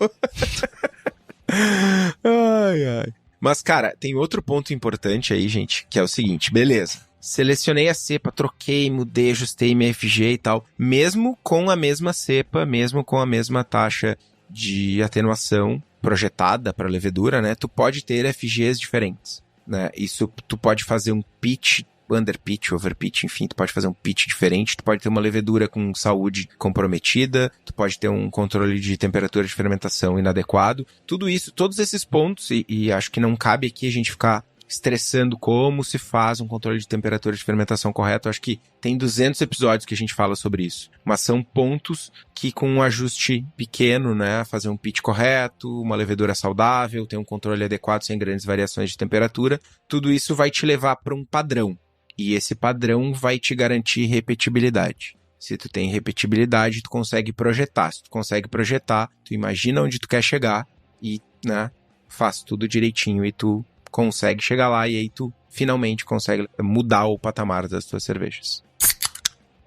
Ai. Mas, cara, tem outro ponto importante aí, gente, que é o seguinte, beleza. Selecionei a cepa, troquei, mudei, ajustei minha FG e tal. Mesmo com a mesma cepa, mesmo com a mesma taxa de atenuação projetada para levedura, né? Tu pode ter FGs diferentes. Né? Isso, tu pode fazer um pitch underpitch, overpitch, enfim, tu pode fazer um pitch diferente, tu pode ter uma levedura com saúde comprometida, tu pode ter um controle de temperatura de fermentação inadequado, tudo isso, todos esses pontos, e acho que não cabe aqui a gente ficar estressando como se faz um controle de temperatura de fermentação correto. Acho que tem 200 episódios que a gente fala sobre isso. Mas são pontos que com um ajuste pequeno, né, fazer um pitch correto, uma levedura saudável, ter um controle adequado sem grandes variações de temperatura, tudo isso vai te levar para um padrão. E esse padrão vai te garantir repetibilidade. Se tu tem repetibilidade, tu consegue projetar. Se tu consegue projetar, tu imagina onde tu quer chegar e, né, faz tudo direitinho e tu consegue chegar lá e aí tu finalmente consegue mudar o patamar das tuas cervejas.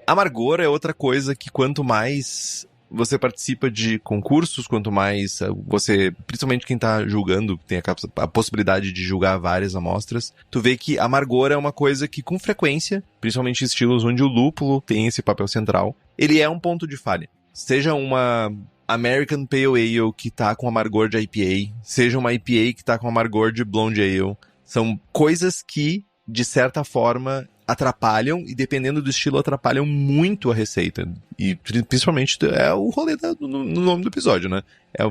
Amargor é outra coisa que quanto mais você participa de concursos, quanto mais você, principalmente quem tá julgando, tem a possibilidade de julgar várias amostras, tu vê que amargor é uma coisa que com frequência, principalmente em estilos onde o lúpulo tem esse papel central, ele é um ponto de falha. Seja uma American Pale Ale que tá com amargor de IPA, seja uma IPA que tá com amargor de Blonde Ale. São coisas que, de certa forma, atrapalham e, dependendo do estilo, atrapalham muito a receita. E, principalmente, é o rolê no nome do episódio, né?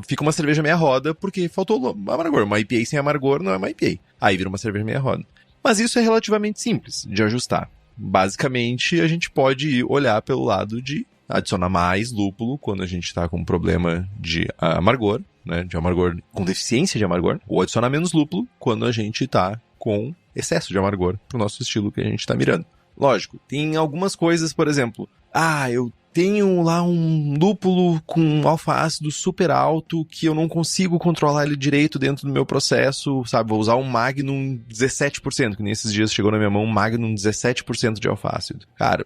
Fica uma cerveja meia roda porque faltou amargor. Uma IPA sem amargor não é uma IPA. Aí vira uma cerveja meia roda. Mas isso é relativamente simples de ajustar. Basicamente, a gente pode olhar pelo lado de adicionar mais lúpulo quando a gente está com um problema de amargor, né, de amargor com deficiência de amargor, ou adicionar menos lúpulo quando a gente está com excesso de amargor pro nosso estilo que a gente está mirando. Lógico, tem algumas coisas, por exemplo, eu tenho lá um lúpulo com alfa-ácido super alto que eu não consigo controlar ele direito dentro do meu processo, sabe? Vou usar um Magnum 17%, que nesses dias chegou na minha mão um Magnum 17% de alfa-ácido. Cara,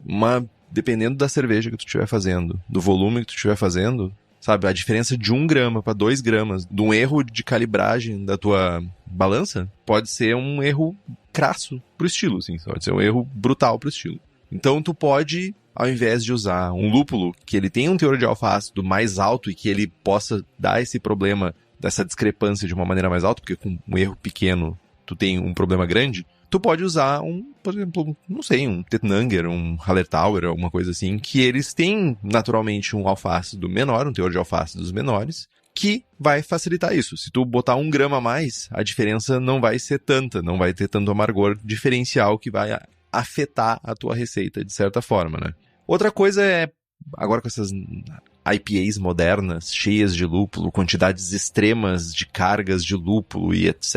dependendo da cerveja que tu estiver fazendo, do volume que tu estiver fazendo, sabe, a diferença de 1 grama para 2 gramas, de um erro de calibragem da tua balança, pode ser um erro crasso pro estilo, assim, pode ser um erro brutal pro estilo. Então tu pode, ao invés de usar um lúpulo que ele tem um teor de alfa-ácido mais alto e que ele possa dar esse problema, dessa discrepância de uma maneira mais alta, porque com um erro pequeno tu tem um problema grande, tu pode usar por exemplo, não sei, um Tettnanger, um Hallertauer, alguma coisa assim, que eles têm naturalmente um alfa-ácido menor, um teor de alfa-ácidos menores, que vai facilitar isso. Se tu botar 1 grama a mais, a diferença não vai ser tanta, não vai ter tanto amargor diferencial que vai afetar a tua receita de certa forma, né? Outra coisa é, agora com essas IPAs modernas, cheias de lúpulo, quantidades extremas de cargas de lúpulo e etc,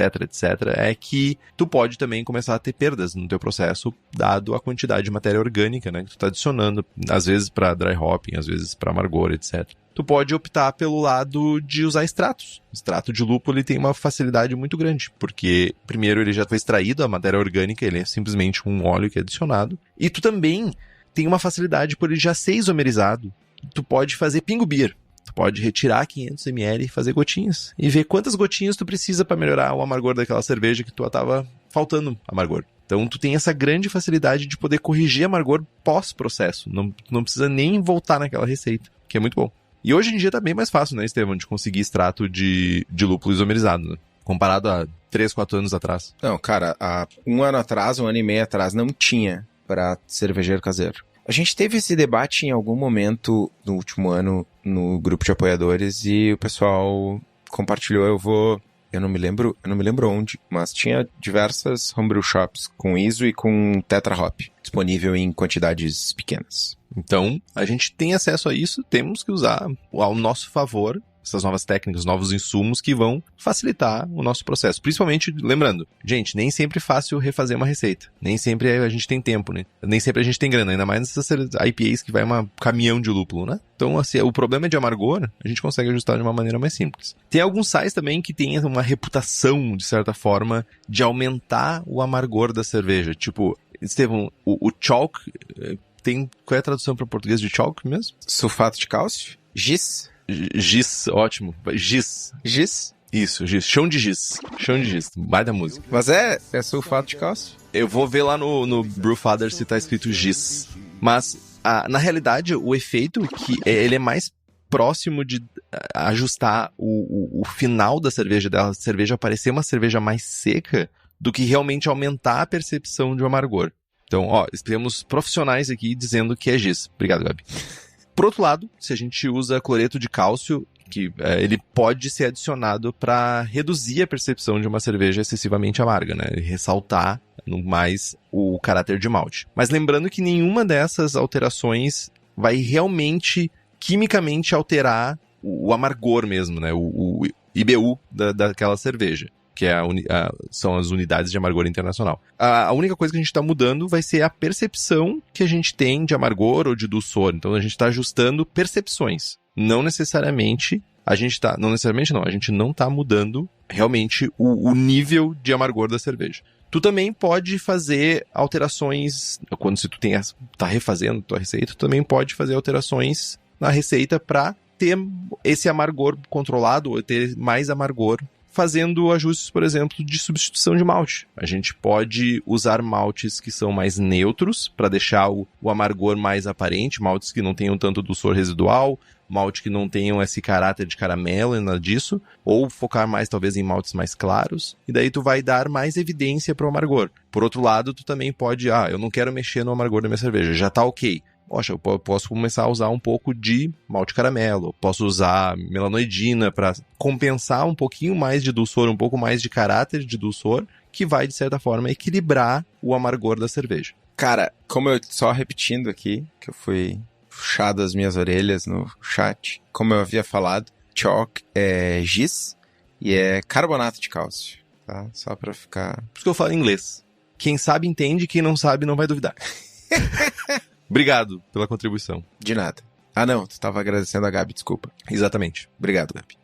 é que tu pode também começar a ter perdas no teu processo, dado a quantidade de matéria orgânica, né, que tu tá adicionando, às vezes para dry hopping, às vezes para amargor, etc. Tu pode optar pelo lado de usar extratos. O extrato de lúpulo ele tem uma facilidade muito grande, porque primeiro ele já foi extraído, a matéria orgânica, ele é simplesmente um óleo que é adicionado, e tu também tem uma facilidade por ele já ser isomerizado. Tu pode fazer pingo beer. Tu pode retirar 500 ml e fazer gotinhas. E ver quantas gotinhas tu precisa para melhorar o amargor daquela cerveja que tu tava faltando amargor. Então tu tem essa grande facilidade de poder corrigir amargor pós-processo. Não precisa nem voltar naquela receita, que é muito bom. E hoje em dia tá bem mais fácil, né, Estevão, de conseguir extrato de lúpulo isomerizado, né? Comparado a 3, 4 anos atrás. Não, cara, há 1 ano atrás, 1 ano e meio atrás, não tinha para cervejeiro caseiro. A gente teve esse debate em algum momento no último ano no grupo de apoiadores e o pessoal compartilhou, eu não me lembro onde, mas tinha diversas homebrew shops com ISO e com Tetra Hop disponível em quantidades pequenas. Então, a gente tem acesso a isso, temos que usar ao nosso favor essas novas técnicas, novos insumos que vão facilitar o nosso processo. Principalmente, lembrando, gente, nem sempre é fácil refazer uma receita. Nem sempre a gente tem tempo, né? Nem sempre a gente tem grana, ainda mais nessas IPAs que vai um caminhão de lúpulo, né? Então, assim, o problema de amargor, a gente consegue ajustar de uma maneira mais simples. Tem alguns sais também que têm uma reputação, de certa forma, de aumentar o amargor da cerveja. Tipo, Estevão, o chalk, qual é a tradução para português de chalk mesmo? Sulfato de cálcio? Giz? Giz, ótimo. Giz. Giz? Isso, giz. Chão de giz. Chão de giz. Vai da música. Mas é sulfato de cálcio? Eu vou ver lá no Brewfather se tá escrito giz. Mas, na realidade, o efeito que ele é mais próximo de ajustar o final da cerveja dela, a cerveja parecer uma cerveja mais seca, do que realmente aumentar a percepção de um amargor. Então, temos profissionais aqui dizendo que é GIS. Obrigado, Gabi. Por outro lado, se a gente usa cloreto de cálcio, que ele pode ser adicionado para reduzir a percepção de uma cerveja excessivamente amarga, né? Ressaltar mais o caráter de malte. Mas lembrando que nenhuma dessas alterações vai realmente, quimicamente, alterar o amargor mesmo, né? O IBU daquela cerveja, que são as unidades de amargor internacional. A única coisa que a gente está mudando vai ser a percepção que a gente tem de amargor ou de dulçor. Então a gente está ajustando percepções. Não necessariamente a gente não está mudando realmente o nível de amargor da cerveja. Tu também pode fazer alterações, se tu tá refazendo tua receita, tu também pode fazer alterações na receita para ter esse amargor controlado ou ter mais amargor, fazendo ajustes, por exemplo, de substituição de malte. A gente pode usar maltes que são mais neutros para deixar o amargor mais aparente, maltes que não tenham tanto dulçor residual, malte que não tenham esse caráter de caramelo e nada disso, ou focar mais talvez em maltes mais claros, e daí tu vai dar mais evidência para o amargor. Por outro lado, tu também pode, eu não quero mexer no amargor da minha cerveja, já tá ok. Poxa, eu posso começar a usar um pouco de malte caramelo, posso usar melanoidina para compensar um pouquinho mais de dulçor, um pouco mais de caráter de dulçor, que vai, de certa forma, equilibrar o amargor da cerveja. Cara, como eu só repetindo aqui, que eu fui puxado as minhas orelhas no chat, como eu havia falado, chalk é GIS e é carbonato de cálcio, tá? Só pra ficar... Por isso que eu falo em inglês. Quem sabe entende, quem não sabe não vai duvidar. Obrigado pela contribuição. De nada. Não, tu tava agradecendo a Gabi, desculpa. Exatamente. Obrigado, Gabi.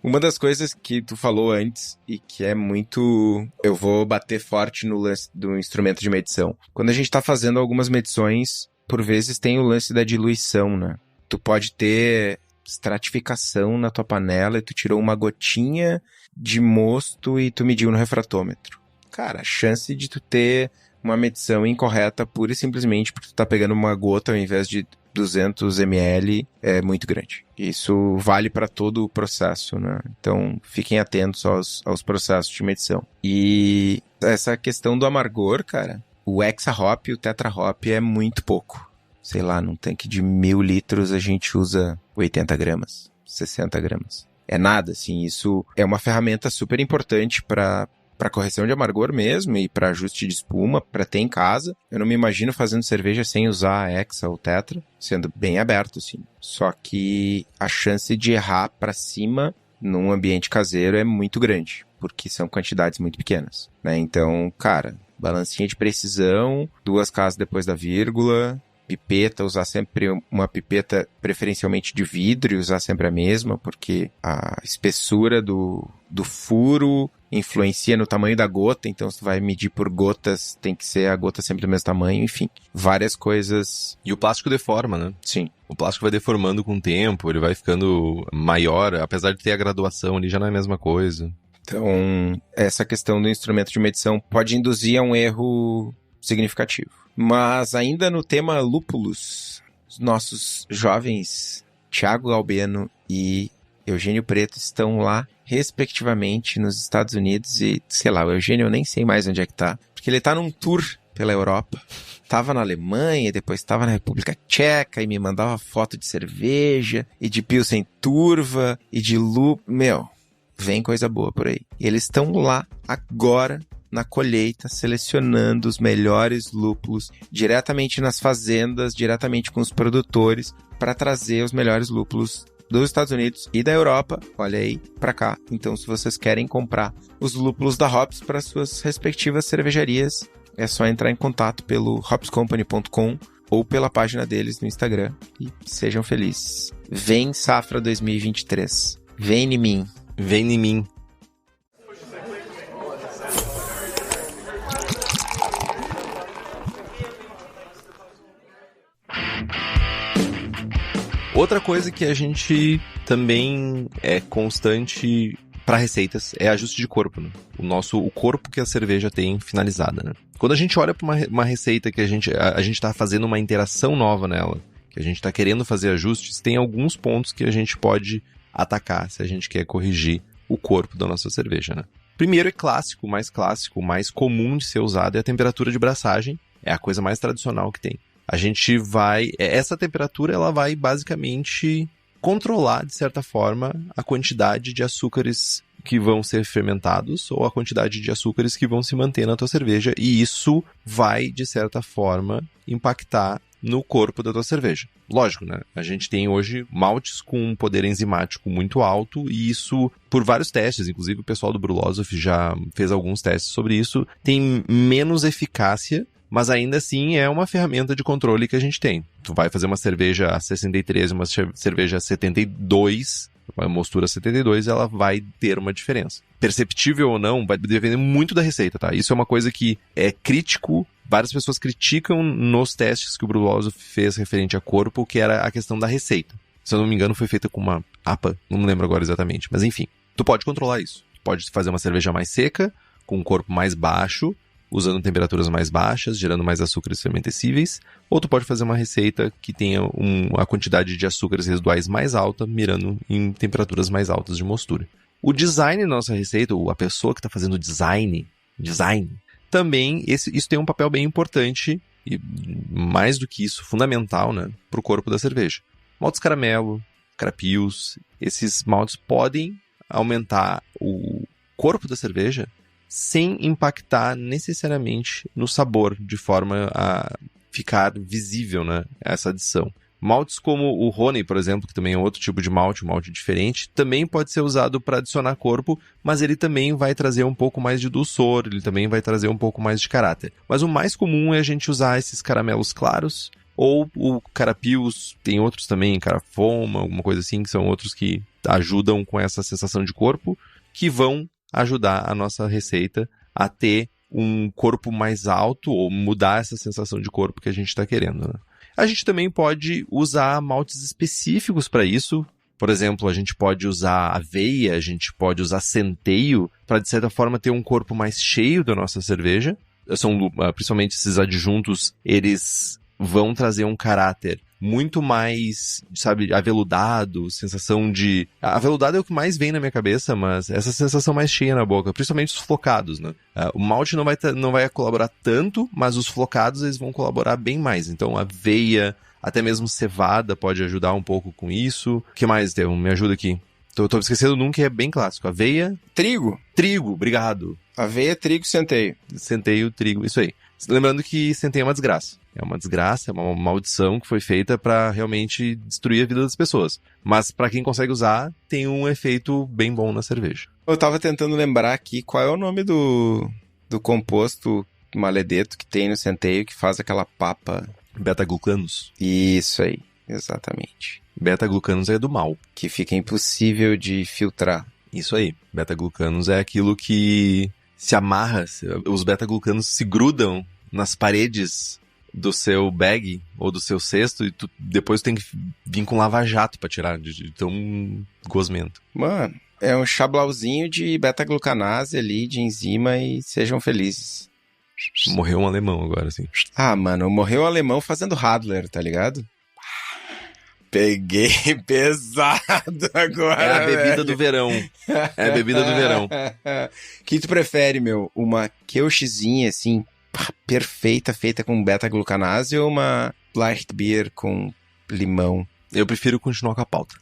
Uma das coisas que tu falou antes e que é muito... Eu vou bater forte no lance do instrumento de medição. Quando a gente tá fazendo algumas medições, por vezes tem o lance da diluição, né? Tu pode ter estratificação na tua panela e tu tirou uma gotinha de mosto e tu mediu no refratômetro. Cara, a chance de tu ter uma medição incorreta pura e simplesmente porque tu tá pegando uma gota ao invés de 200 ml é muito grande. Isso vale para todo o processo, né? Então, fiquem atentos aos processos de medição. E essa questão do amargor, cara, o hexa hop e o tetra hop é muito pouco. Sei lá, num tanque de 1000 litros a gente usa 80 gramas, 60 gramas. É nada, assim, isso é uma ferramenta super importante para correção de amargor mesmo e para ajuste de espuma, para ter em casa. Eu não me imagino fazendo cerveja sem usar hexa ou tetra, sendo bem aberto, assim. Só que a chance de errar para cima num ambiente caseiro é muito grande, porque são quantidades muito pequenas, né? Então, cara, balancinha de precisão, 2 casas depois da vírgula, pipeta, usar sempre uma pipeta preferencialmente de vidro e usar sempre a mesma, porque a espessura do furo influencia no tamanho da gota, então se tu vai medir por gotas, tem que ser a gota sempre do mesmo tamanho, enfim, várias coisas. E o plástico deforma, né? Sim. O plástico vai deformando com o tempo, ele vai ficando maior, apesar de ter a graduação ali, já não é a mesma coisa. Então, essa questão do instrumento de medição pode induzir a um erro significativo. Mas ainda no tema lúpulos, os nossos jovens Thiago Galbeno e Eugênio Preto estão lá, respectivamente, nos Estados Unidos e, sei lá, o Eugênio eu nem sei mais onde é que tá, porque ele tá num tour pela Europa. Tava na Alemanha, depois tava na República Tcheca e me mandava foto de cerveja e de Pilsen Turva e de lúpulo. Vem coisa boa por aí. E eles estão lá agora na colheita, selecionando os melhores lúpulos diretamente nas fazendas, diretamente com os produtores, para trazer os melhores lúpulos dos Estados Unidos e da Europa, olha aí, para cá. Então, se vocês querem comprar os lúpulos da Hops para suas respectivas cervejarias, é só entrar em contato pelo hopscompany.com ou pela página deles no Instagram e sejam felizes. Vem Safra 2023. Vem em mim. Vem em mim. Outra coisa que a gente também é constante para receitas é ajuste de corpo, né? O corpo que a cerveja tem finalizada, né? Quando a gente olha para uma receita que a gente está fazendo uma interação nova nela, que a gente está querendo fazer ajustes, tem alguns pontos que a gente pode atacar se a gente quer corrigir o corpo da nossa cerveja, né? Primeiro é clássico, o mais comum de ser usado é a temperatura de braçagem. É a coisa mais tradicional que tem. A gente vai... Essa temperatura, ela vai basicamente controlar, de certa forma, a quantidade de açúcares que vão ser fermentados ou a quantidade de açúcares que vão se manter na tua cerveja. E isso vai, de certa forma, impactar no corpo da tua cerveja. Lógico, né? A gente tem hoje maltes com um poder enzimático muito alto e isso, por vários testes, inclusive o pessoal do Brulosophy já fez alguns testes sobre isso, tem menos eficácia, mas ainda assim é uma ferramenta de controle que a gente tem. Tu vai fazer uma cerveja a 63 e uma cerveja a 72, uma mostura 72, ela vai ter uma diferença. Perceptível ou não, vai depender muito da receita, tá? Isso é uma coisa que é crítico. Várias pessoas criticam nos testes que o Brulosophy fez referente a corpo, que era a questão da receita. Se eu não me engano, foi feita com uma APA, não me lembro agora exatamente. Mas enfim, tu pode controlar isso. Tu pode fazer uma cerveja mais seca, com um corpo mais baixo, usando temperaturas mais baixas, gerando mais açúcares fermentescíveis, ou tu pode fazer uma receita que tenha a quantidade de açúcares residuais mais alta, mirando em temperaturas mais altas de mostura. O design da nossa receita, ou a pessoa que está fazendo design, também isso tem um papel bem importante, e mais do que isso, fundamental, né, para o corpo da cerveja. Maltes caramelo, carapios, esses maltes podem aumentar o corpo da cerveja sem impactar necessariamente no sabor, de forma a ficar visível, né, essa adição. Maltes como o Honey, por exemplo, que também é outro tipo de malte, um malte diferente, também pode ser usado para adicionar corpo, mas ele também vai trazer um pouco mais de dulçor, ele também vai trazer um pouco mais de caráter. Mas o mais comum é a gente usar esses caramelos claros, ou o carapios, tem outros também, carafoma, alguma coisa assim, que são outros que ajudam com essa sensação de corpo, que vão ajudar a nossa receita a ter um corpo mais alto ou mudar essa sensação de corpo que a gente está querendo, né? A gente também pode usar maltes específicos para isso. Por exemplo, a gente pode usar aveia, a gente pode usar centeio para, de certa forma, ter um corpo mais cheio da nossa cerveja. Principalmente esses adjuntos, eles vão trazer um caráter muito mais, sabe, aveludado, sensação de... Aveludado é o que mais vem na minha cabeça, mas essa sensação mais cheia na boca, principalmente os flocados, né? O malte não vai colaborar tanto, mas os flocados eles vão colaborar bem mais. Então, aveia, até mesmo cevada pode ajudar um pouco com isso. O que mais, Theo? Me ajuda aqui. Tô esquecendo de um que é bem clássico. Aveia... Trigo, obrigado. aveia, trigo, centeio. Centeio, trigo, isso aí. Lembrando que centeio é uma desgraça. É uma desgraça, é uma maldição que foi feita para realmente destruir a vida das pessoas. Mas para quem consegue usar, tem um efeito bem bom na cerveja. Eu tava tentando lembrar aqui qual é o nome do composto maledeto que tem no centeio que faz aquela papa. Beta-glucanos. Isso aí, exatamente. Beta-glucanos é do mal. Que fica impossível de filtrar. Isso aí. Beta-glucanos é aquilo que se amarra, os beta-glucanos se grudam nas paredes do seu bag ou do seu cesto e depois tem que vir com lava-jato pra tirar de tão gosmento. Mano, é um chablauzinho de beta-glucanase ali, de enzima e sejam felizes. Morreu um alemão agora, assim. Ah, mano, morreu um alemão fazendo Radler, tá ligado? Peguei pesado agora. É a bebida do verão. É a bebida do verão. O que tu prefere, meu? Uma Kölschzinha, assim, perfeita, feita com beta-glucanase ou uma light beer com limão? Eu prefiro continuar com a pauta.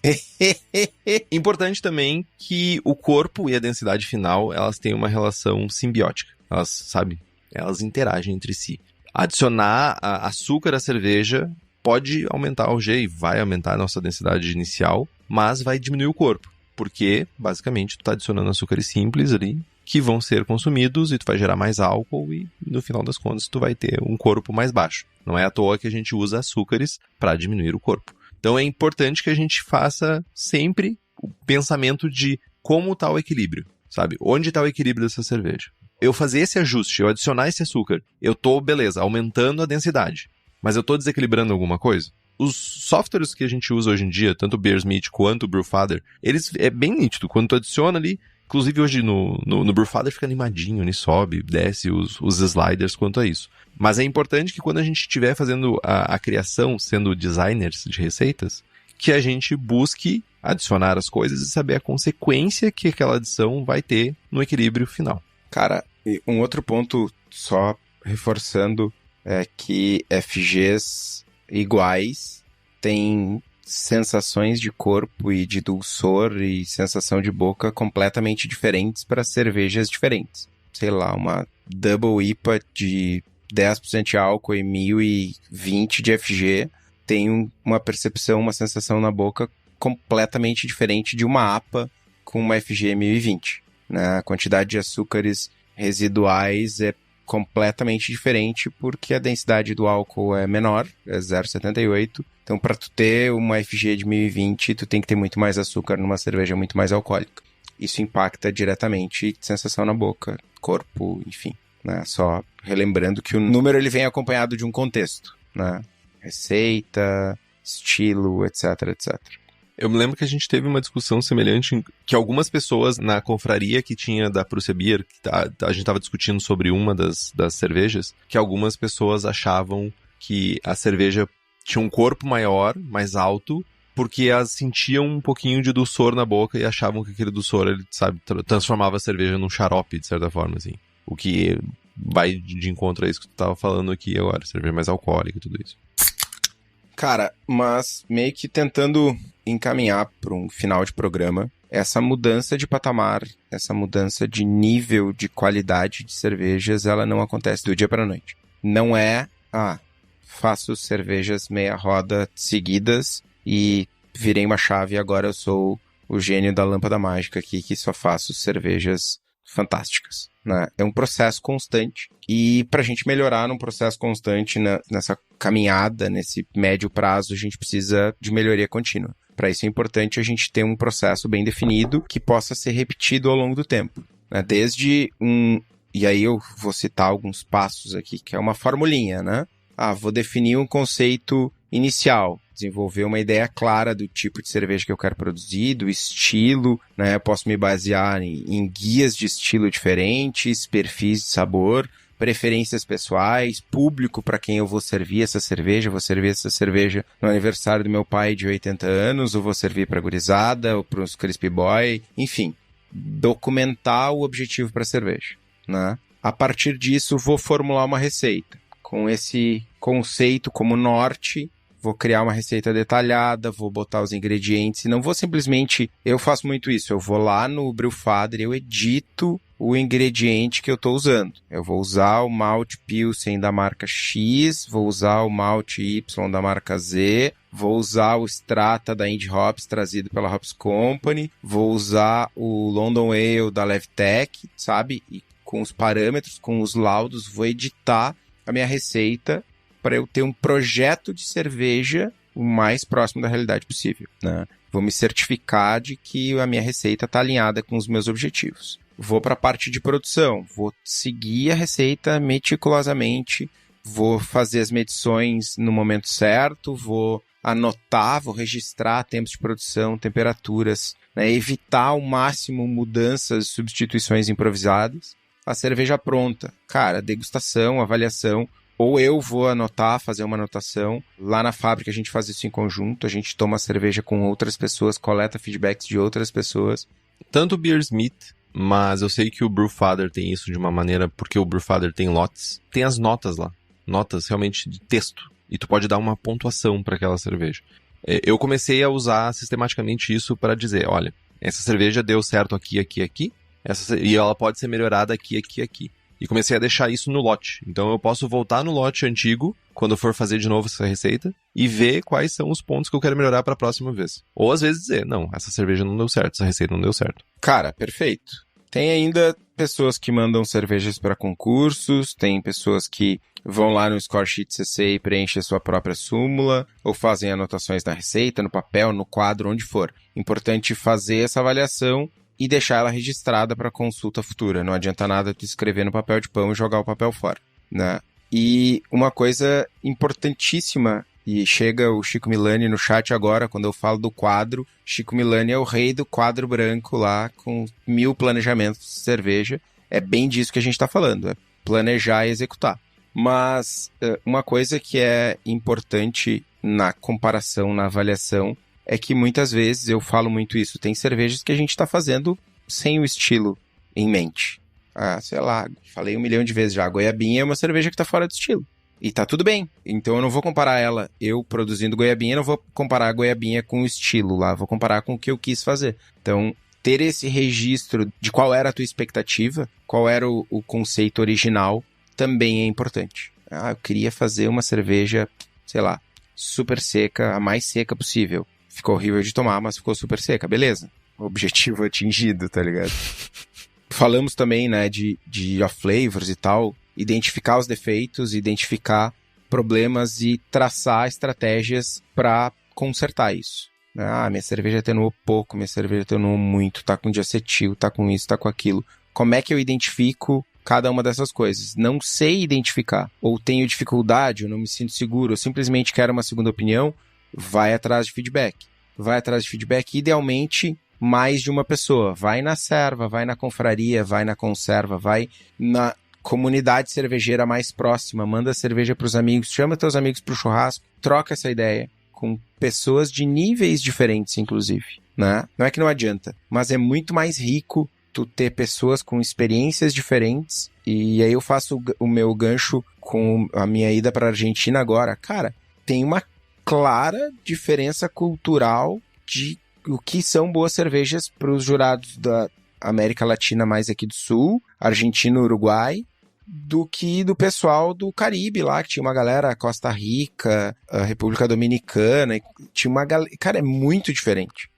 Importante também que o corpo e a densidade final, elas têm uma relação simbiótica. Elas, sabe, elas interagem entre si. Adicionar açúcar à cerveja pode aumentar o G e vai aumentar a nossa densidade inicial, mas vai diminuir o corpo. Porque, basicamente, tu tá adicionando açúcares simples ali, que vão ser consumidos e tu vai gerar mais álcool e, no final das contas, tu vai ter um corpo mais baixo. Não é à toa que a gente usa açúcares para diminuir o corpo. Então é importante que a gente faça sempre o pensamento de como está o equilíbrio, sabe? Onde está o equilíbrio dessa cerveja? Eu fazer esse ajuste, eu adicionar esse açúcar, eu tô, beleza, aumentando a densidade, mas eu tô desequilibrando alguma coisa? Os softwares que a gente usa hoje em dia, tanto o Beersmith quanto o Brewfather, eles é bem nítido. Quando tu adiciona ali, inclusive hoje no Brewfather fica animadinho, né? Sobe, desce os sliders quanto a isso. Mas é importante que quando a gente estiver fazendo a criação, sendo designers de receitas, que a gente busque adicionar as coisas e saber a consequência que aquela adição vai ter no equilíbrio final. Cara, e um outro ponto, só reforçando, é que FGs iguais têm sensações de corpo e de dulçor e sensação de boca completamente diferentes para cervejas diferentes. Sei lá, uma Double IPA de 10% de álcool e 1020 de FG tem uma percepção, uma sensação na boca completamente diferente de uma APA com uma FG 1020. Né? A quantidade de açúcares residuais é completamente diferente porque a densidade do álcool é menor, é 0,78. Então, para tu ter uma FG de 1020, tu tem que ter muito mais açúcar numa cerveja muito mais alcoólica. Isso impacta diretamente sensação na boca, corpo, enfim. Né? Só relembrando que o número ele vem acompanhado de um contexto, né? Receita, estilo, etc, etc. Eu me lembro que a gente teve uma discussão semelhante, que algumas pessoas na confraria que tinha da Prússia Beer, que a gente estava discutindo sobre uma das cervejas, que algumas pessoas achavam que a cerveja tinha um corpo maior, mais alto, porque elas sentiam um pouquinho de dulçor na boca e achavam que aquele dulçor, ele, sabe, transformava a cerveja num xarope, de certa forma, assim. O que vai de encontro a isso que tu estava falando aqui agora, cerveja mais alcoólica e tudo isso. Cara, mas meio que tentando encaminhar para um final de programa, essa mudança de patamar, essa mudança de nível de qualidade de cervejas, ela não acontece do dia para a noite. Não é, faço cervejas meia roda seguidas e virei uma chave e agora eu sou o gênio da lâmpada mágica aqui que só faço cervejas fantásticas. Né? É um processo constante e para a gente melhorar num processo constante nessa caminhada, nesse médio prazo, a gente precisa de melhoria contínua. Para isso é importante a gente ter um processo bem definido que possa ser repetido ao longo do tempo. Né? Desde e aí eu vou citar alguns passos aqui, que é uma formulinha, né? Vou definir um conceito inicial, desenvolver uma ideia clara do tipo de cerveja que eu quero produzir, do estilo, né? Eu posso me basear em guias de estilo diferentes, perfis de sabor, preferências pessoais, público para quem eu vou servir essa cerveja. Vou servir essa cerveja no aniversário do meu pai de 80 anos, ou vou servir para gurizada, ou para os crispy boy, enfim. Documentar o objetivo para a cerveja, né? A partir disso, vou formular uma receita. Com esse conceito como norte, vou criar uma receita detalhada, vou botar os ingredientes, e não vou simplesmente... Eu faço muito isso, eu vou lá no Brewfather e eu edito o ingrediente que eu estou usando. Eu vou usar o malte Pilsen da marca X, vou usar o malte Y da marca Z, vou usar o Strata da Indie Hops trazido pela Hops Company, vou usar o London Ale da Levtech, sabe? E com os parâmetros, com os laudos, vou editar a minha receita para eu ter um projeto de cerveja o mais próximo da realidade possível, né? Vou me certificar de que a minha receita está alinhada com os meus objetivos. Vou para a parte de produção, vou seguir a receita meticulosamente, vou fazer as medições no momento certo, vou anotar, vou registrar tempos de produção, temperaturas, né? Evitar ao máximo mudanças, substituições improvisadas. A cerveja pronta, cara, degustação, avaliação, ou eu vou anotar, fazer uma anotação. Lá na fábrica a gente faz isso em conjunto, a gente toma cerveja com outras pessoas, coleta feedbacks de outras pessoas. Tanto o Beersmith, mas eu sei que o Brewfather tem isso de uma maneira, porque o Brewfather tem lotes. Tem as notas lá, notas realmente de texto, e tu pode dar uma pontuação para aquela cerveja. Eu comecei a usar sistematicamente isso para dizer, olha, essa cerveja deu certo aqui, aqui, aqui, e ela pode ser melhorada aqui, aqui, aqui. E comecei a deixar isso no lote. Então eu posso voltar no lote antigo, quando eu for fazer de novo essa receita, e ver quais são os pontos que eu quero melhorar para a próxima vez. Ou às vezes dizer, não, essa cerveja não deu certo, essa receita não deu certo. Cara, perfeito. Tem ainda pessoas que mandam cervejas para concursos, tem pessoas que vão lá no Score Sheet CC e preenchem a sua própria súmula, ou fazem anotações na receita, no papel, no quadro, onde for. Importante fazer essa avaliação e deixar ela registrada para consulta futura. Não adianta nada tu escrever no papel de pão e jogar o papel fora, né? E uma coisa importantíssima, e chega o Chico Milani no chat agora, quando eu falo do quadro, Chico Milani é o rei do quadro branco lá, com 1000 planejamentos de cerveja. É bem disso que a gente está falando, é planejar e executar. Mas uma coisa que é importante na comparação, na avaliação, é que muitas vezes, eu falo muito isso, tem cervejas que a gente tá fazendo sem o estilo em mente. Sei lá, falei 1 milhão de vezes já, a goiabinha é uma cerveja que tá fora do estilo. E tá tudo bem. Então eu não vou comparar ela, eu produzindo goiabinha, não vou comparar a goiabinha com o estilo lá, vou comparar com o que eu quis fazer. Então, ter esse registro de qual era a tua expectativa, qual era o conceito original, também é importante. Eu queria fazer uma cerveja, sei lá, super seca, a mais seca possível. Ficou horrível de tomar, mas ficou super seca, beleza. Objetivo atingido, tá ligado? Falamos também, né, de off-flavors e tal, identificar os defeitos, identificar problemas e traçar estratégias para consertar isso. Minha cerveja atenuou pouco, minha cerveja atenuou muito, tá com diacetil, tá com isso, tá com aquilo. Como é que eu identifico cada uma dessas coisas? Não sei identificar, ou tenho dificuldade, ou não me sinto seguro, ou simplesmente quero uma segunda opinião, vai atrás de feedback. Vai atrás de feedback, idealmente, mais de uma pessoa. Vai na serva, vai na confraria, vai na conserva, vai na comunidade cervejeira mais próxima, manda cerveja pros amigos, chama teus amigos pro churrasco, troca essa ideia com pessoas de níveis diferentes, inclusive, né? Não é que não adianta, mas é muito mais rico tu ter pessoas com experiências diferentes, e aí eu faço o meu gancho com a minha ida pra Argentina agora. Cara, tem uma clara diferença cultural de o que são boas cervejas pros jurados da América Latina mais aqui do Sul, Argentina, Uruguai, do que do pessoal do Caribe lá, que tinha uma galera, Costa Rica, a República Dominicana, tinha uma galera... Cara, é muito diferente.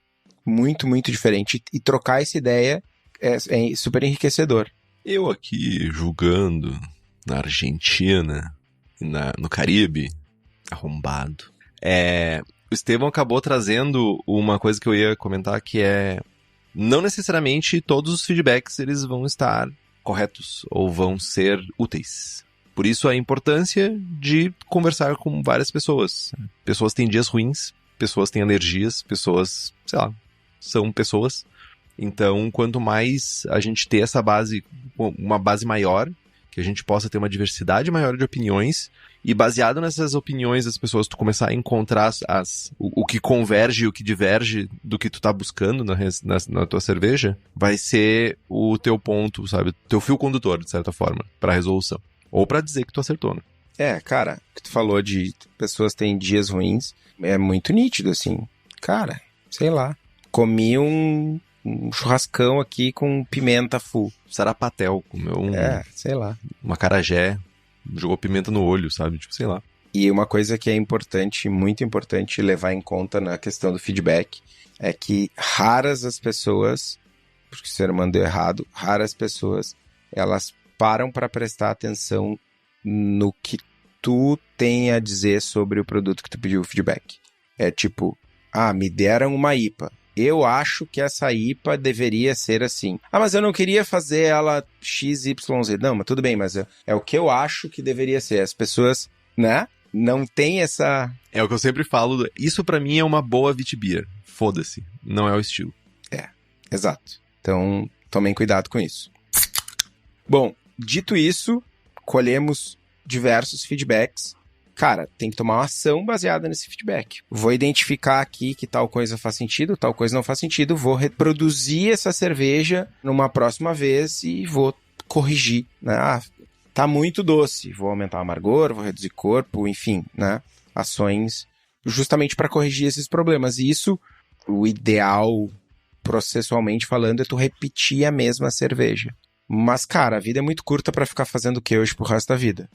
Muito, muito diferente. E trocar essa ideia é super enriquecedor. Eu aqui julgando na Argentina e no Caribe, arrombado. O Estevão acabou trazendo uma coisa que eu ia comentar, que é... Não necessariamente todos os feedbacks eles vão estar corretos ou vão ser úteis. Por isso a importância de conversar com várias pessoas. Pessoas têm dias ruins, pessoas têm alergias, pessoas, sei lá, são pessoas. Então, quanto mais a gente ter essa base, uma base maior, que a gente possa ter uma diversidade maior de opiniões, e baseado nessas opiniões das pessoas, tu começar a encontrar o que converge e o que diverge do que tu tá buscando na tua cerveja, vai ser o teu ponto, sabe? Teu fio condutor, de certa forma, pra resolução. Ou pra dizer que tu acertou, né? Cara, o que tu falou de pessoas têm dias ruins, é muito nítido, assim. Cara, sei lá, comi um churrascão aqui com pimenta full. Sarapatel, comeu sei lá. Uma acarajé, jogou pimenta no olho, sabe? Tipo, sei lá. E uma coisa que é importante, muito importante levar em conta na questão do feedback, é que raras as pessoas, porque o ser humano deu errado, raras pessoas, elas param para prestar atenção no que tu tem a dizer sobre o produto que tu pediu o feedback. É tipo, me deram uma IPA. Eu acho que essa IPA deveria ser assim. Mas eu não queria fazer ela XYZ. Não, mas tudo bem, mas é o que eu acho que deveria ser. As pessoas, né, não tem essa... É o que eu sempre falo, isso pra mim é uma boa Witbier. Foda-se, não é o estilo. Exato. Então, tomem cuidado com isso. Bom, dito isso, colhemos diversos feedbacks. Cara, tem que tomar uma ação baseada nesse feedback. Vou identificar aqui que tal coisa faz sentido, tal coisa não faz sentido, vou reproduzir essa cerveja numa próxima vez e vou corrigir, né? Tá muito doce, vou aumentar o amargor, vou reduzir corpo, enfim, né? Ações justamente para corrigir esses problemas. E isso, o ideal, processualmente falando, é tu repetir a mesma cerveja. Mas, cara, a vida é muito curta para ficar fazendo queijo pro resto da vida.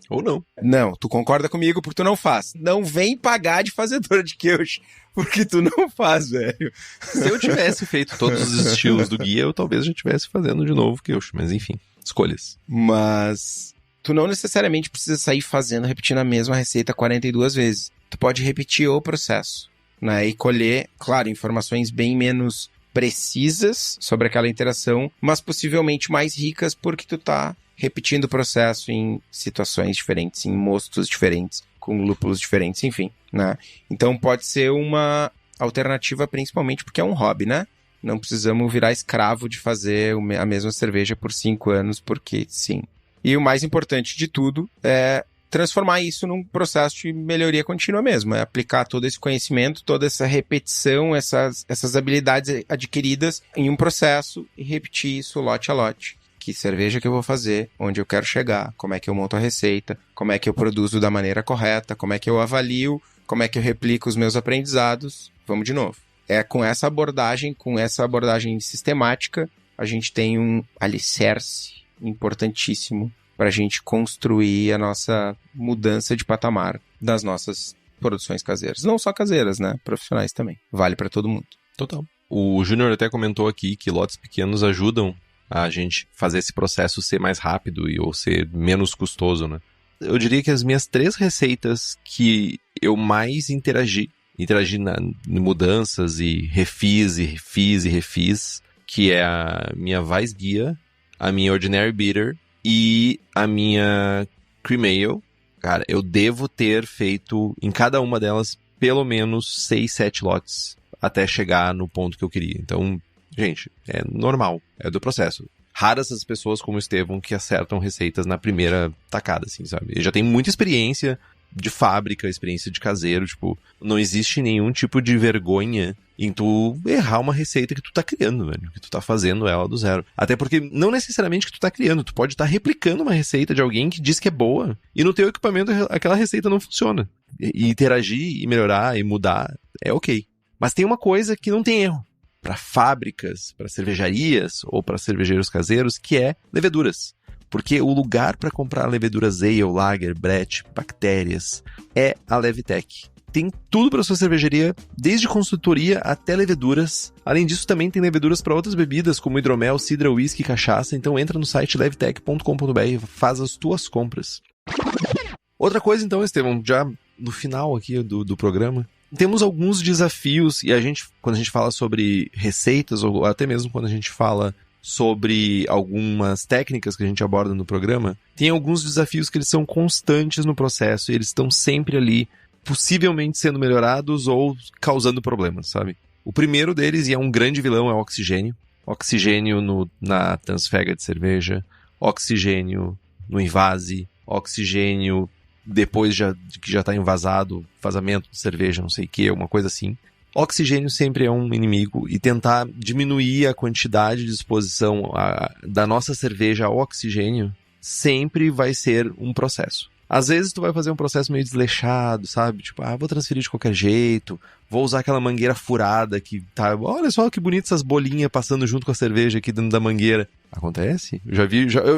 Ou não. Não, tu concorda comigo porque tu não faz. Não vem pagar de fazedor de queijo, porque tu não faz, velho. Se eu tivesse feito todos os estilos do guia, eu talvez já estivesse fazendo de novo queijo. Mas enfim, escolhas. Mas tu não necessariamente precisa sair repetindo a mesma receita 42 vezes. Tu pode repetir o processo, né? E colher, claro, informações bem menos precisas sobre aquela interação, mas possivelmente mais ricas porque tu tá repetindo o processo em situações diferentes, em mostos diferentes, com lúpulos diferentes, enfim, né? Então pode ser uma alternativa principalmente porque é um hobby, né? Não precisamos virar escravo de fazer a mesma cerveja por 5 anos, porque sim. E o mais importante de tudo é transformar isso num processo de melhoria contínua mesmo. É aplicar todo esse conhecimento, toda essa repetição, essas habilidades adquiridas em um processo e repetir isso lote a lote. Que cerveja que eu vou fazer, onde eu quero chegar, como é que eu monto a receita, como é que eu produzo da maneira correta, como é que eu avalio, como é que eu replico os meus aprendizados. Vamos de novo. É com essa abordagem sistemática, a gente tem um alicerce importantíssimo para a gente construir a nossa mudança de patamar das nossas produções caseiras. Não só caseiras, né? Profissionais também. Vale para todo mundo. Total. O Júnior até comentou aqui que lotes pequenos ajudam a gente fazer esse processo ser mais rápido ou ser menos custoso, né? Eu diria que as minhas 3 receitas que eu mais interagi em mudanças e refiz, que é a minha Weissbier, a minha Ordinary Bitter e a minha Cream Ale. Cara, eu devo ter feito em cada uma delas pelo menos 6, 7 lotes até chegar no ponto que eu queria. Então, gente, é normal, é do processo. Raras as pessoas como o Estevão que acertam receitas na primeira tacada, assim, sabe? Ele já tem muita experiência de fábrica, experiência de caseiro, tipo, não existe nenhum tipo de vergonha em tu errar uma receita que tu tá criando, velho, que tu tá fazendo ela do zero. Até porque não necessariamente que tu tá criando, tu pode estar replicando uma receita de alguém que diz que é boa e no teu equipamento aquela receita não funciona. E interagir e melhorar e mudar é ok. Mas tem uma coisa que não tem erro para fábricas, para cervejarias ou para cervejeiros caseiros, que é leveduras. Porque o lugar para comprar leveduras ale, lager, brett, bactérias é a Levitec. Tem tudo para sua cervejaria, desde consultoria até leveduras. Além disso, também tem leveduras para outras bebidas, como hidromel, cidra, whisky e cachaça. Então entra no site levitec.com.br e faz as tuas compras. Outra coisa então, Estevão, já no final aqui do programa, temos alguns desafios e quando a gente fala sobre receitas, ou até mesmo quando a gente fala sobre algumas técnicas que a gente aborda no programa, tem alguns desafios que eles são constantes no processo e eles estão sempre ali, possivelmente sendo melhorados ou causando problemas, sabe? O primeiro deles, e é um grande vilão, é o oxigênio. Oxigênio na transfega de cerveja, oxigênio no invase, oxigênio depois que já está envasado, vazamento de cerveja, não sei o que, uma coisa assim. Oxigênio sempre é um inimigo e tentar diminuir a quantidade de exposição da nossa cerveja ao oxigênio sempre vai ser um processo. Às vezes tu vai fazer um processo meio desleixado, sabe? Tipo, vou transferir de qualquer jeito, vou usar aquela mangueira furada que tá... Olha só que bonito essas bolinhas passando junto com a cerveja aqui dentro da mangueira. Acontece?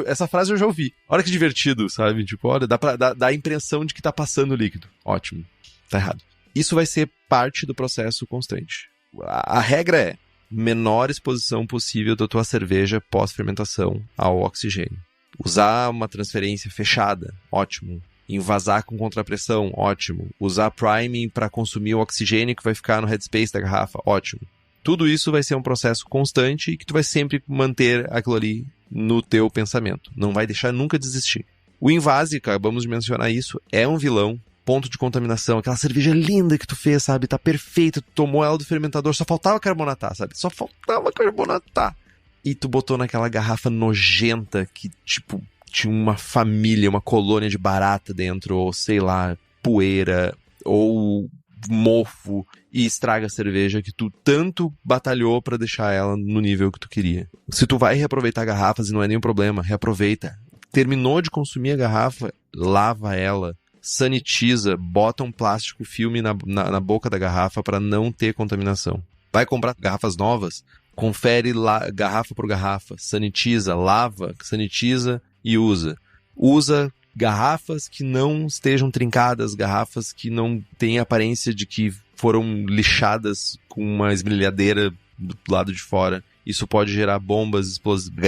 Essa frase eu já ouvi. Olha que divertido, sabe? Tipo, olha, dá a impressão de que tá passando líquido. Ótimo. Tá errado. Isso vai ser parte do processo constante. A regra é menor exposição possível da tua cerveja pós-fermentação ao oxigênio. Usar uma transferência fechada, ótimo. Envasar com contrapressão, ótimo. Usar priming para consumir o oxigênio que vai ficar no headspace da garrafa, ótimo. Tudo isso vai ser um processo constante e que tu vai sempre manter aquilo ali no teu pensamento. Não vai deixar nunca desistir. O invase, acabamos de mencionar isso, é um vilão. Ponto de contaminação, aquela cerveja linda que tu fez, sabe? Tá perfeita, tu tomou ela do fermentador, só faltava carbonatar, sabe? Só faltava carbonatar. E tu botou naquela garrafa nojenta que, tipo, tinha uma família, uma colônia de barata dentro, ou sei lá, poeira, ou mofo, e estraga a cerveja que tu tanto batalhou pra deixar ela no nível que tu queria. Se tu vai reaproveitar garrafas e não é nenhum problema, reaproveita. Terminou de consumir a garrafa, lava ela, sanitiza, bota um plástico filme na boca da garrafa para não ter contaminação. Vai comprar garrafas novas, confere garrafa por garrafa, sanitiza, lava, sanitiza e usa. Usa garrafas que não estejam trincadas, garrafas que não têm aparência de que foram lixadas com uma esmerilhadeira do lado de fora. Isso pode gerar bombas,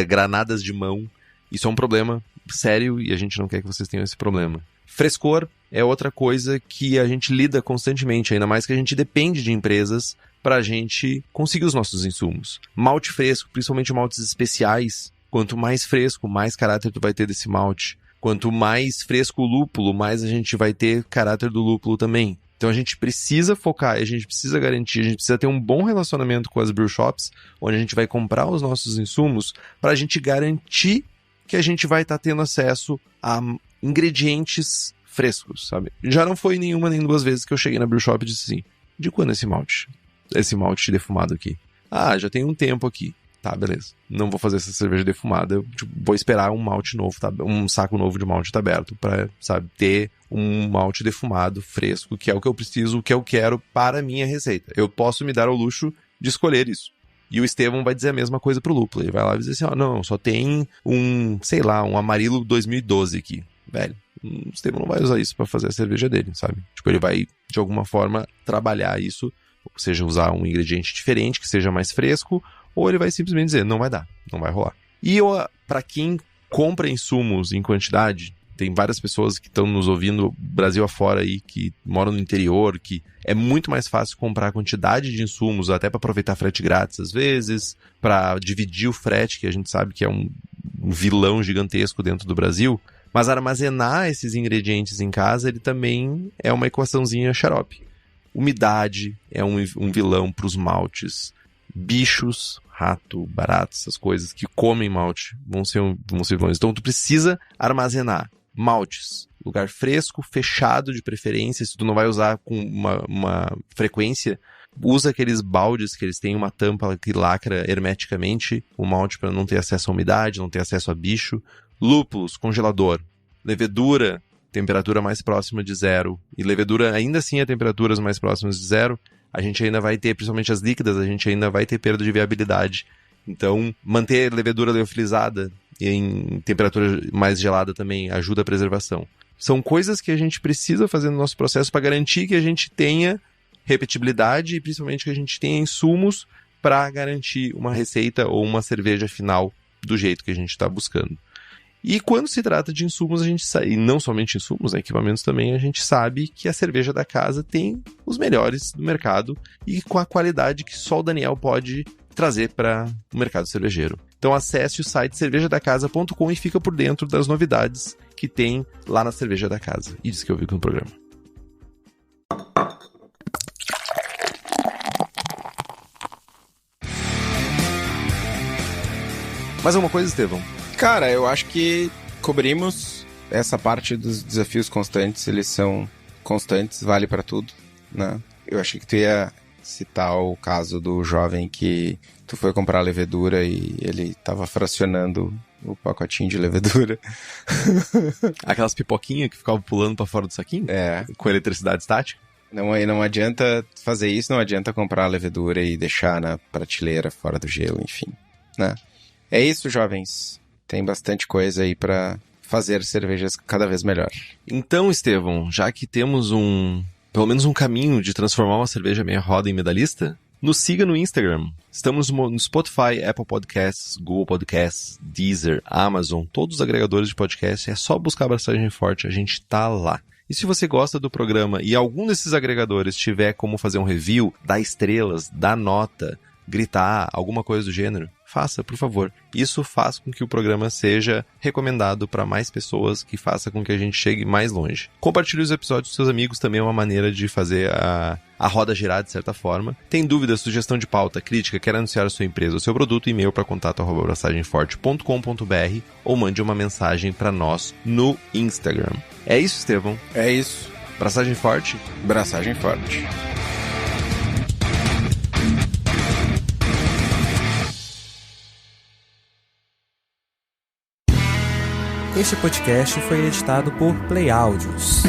granadas de mão. Isso é um problema sério e a gente não quer que vocês tenham esse problema. Frescor é outra coisa que a gente lida constantemente, ainda mais que a gente depende de empresas para a gente conseguir os nossos insumos. Malte fresco, principalmente maltes especiais, quanto mais fresco, mais caráter tu vai ter desse malte. Quanto mais fresco o lúpulo, mais a gente vai ter caráter do lúpulo também. Então a gente precisa focar, a gente precisa garantir, a gente precisa ter um bom relacionamento com as brew shops, onde a gente vai comprar os nossos insumos para a gente garantir que a gente vai estar tendo acesso a ingredientes frescos, sabe? Já não foi nenhuma nem duas vezes que eu cheguei na brew shop e disse assim, de quando esse malte? Esse malte defumado aqui? Ah, já tem um tempo aqui. Tá, beleza. Não vou fazer essa cerveja defumada. Eu vou esperar um malte novo, um saco novo de malte tá aberto pra, sabe, ter um malte defumado, fresco, que é o que eu preciso, o que eu quero para a minha receita. Eu posso me dar ao luxo de escolher isso. E o Estevão vai dizer a mesma coisa pro lúpulo. Ele vai lá e dizer assim, ó, não, só tem um Amarillo 2012 aqui. Velho, o Estevão não vai usar isso pra fazer a cerveja dele, sabe? Tipo, ele vai, de alguma forma, trabalhar isso, ou seja, usar um ingrediente diferente, que seja mais fresco, ou ele vai simplesmente dizer, não vai dar, não vai rolar. E para quem compra insumos em quantidade, tem várias pessoas que estão nos ouvindo Brasil afora aí, que moram no interior, que é muito mais fácil comprar a quantidade de insumos, até para aproveitar frete grátis às vezes, para dividir o frete, que a gente sabe que é um vilão gigantesco dentro do Brasil, mas armazenar esses ingredientes em casa, ele também é uma equaçãozinha xarope. Umidade é um vilão para os maltes. Bichos, rato, barato, essas coisas que comem malte vão ser vilões. Então tu precisa armazenar maltes, lugar fresco, fechado de preferência. Se tu não vai usar com uma frequência, usa aqueles baldes que eles têm uma tampa que lacra hermeticamente o malte para não ter acesso à umidade, não ter acesso a bicho. Lúpulos, congelador. Levedura, temperatura mais próxima de zero. E levedura ainda assim a temperaturas mais próximas de zero. A gente ainda vai ter, principalmente as líquidas, a gente ainda vai ter perda de viabilidade. Então, manter a levedura leofilizada em temperatura mais gelada também ajuda a preservação. São coisas que a gente precisa fazer no nosso processo para garantir que a gente tenha repetibilidade e principalmente que a gente tenha insumos para garantir uma receita ou uma cerveja final do jeito que a gente está buscando. E quando se trata de insumos, a gente sabe, e não somente insumos, equipamentos também, a gente sabe que a cerveja da casa tem os melhores do mercado e com a qualidade que só o Daniel pode trazer para o mercado cervejeiro. Então acesse o site cervejadacasa.com e fica por dentro das novidades que tem lá na Cerveja da Casa. E diz que eu vi no programa. Mais alguma coisa, Estevão? Cara, eu acho que cobrimos essa parte dos desafios constantes, eles são constantes, vale pra tudo, né? Eu achei que tu ia citar o caso do jovem que tu foi comprar levedura e ele tava fracionando o pacotinho de levedura. Aquelas pipoquinhas que ficavam pulando pra fora do saquinho? É. Com eletricidade estática? Não adianta fazer isso, não adianta comprar a levedura e deixar na prateleira fora do gelo, enfim, né? É isso, jovens. Tem bastante coisa aí pra fazer cervejas cada vez melhor. Então, Estevão, já que temos pelo menos um caminho de transformar uma cerveja meia roda em medalhista, nos siga no Instagram. Estamos no Spotify, Apple Podcasts, Google Podcasts, Deezer, Amazon, todos os agregadores de podcast. É só buscar Braçagem Forte, a gente tá lá. E se você gosta do programa e algum desses agregadores tiver como fazer um review, dar estrelas, dar nota, gritar, alguma coisa do gênero, faça, por favor. Isso faz com que o programa seja recomendado para mais pessoas, que faça com que a gente chegue mais longe. Compartilhe os episódios com seus amigos, também é uma maneira de fazer a roda girar de certa forma. Tem dúvida, sugestão de pauta, crítica, quer anunciar a sua empresa ou seu produto, e-mail para contato@braçagemforte.com.br ou mande uma mensagem para nós no Instagram. É isso, Estevão? É isso. Braçagem Forte? Braçagem Forte. Este podcast foi editado por Play Áudios.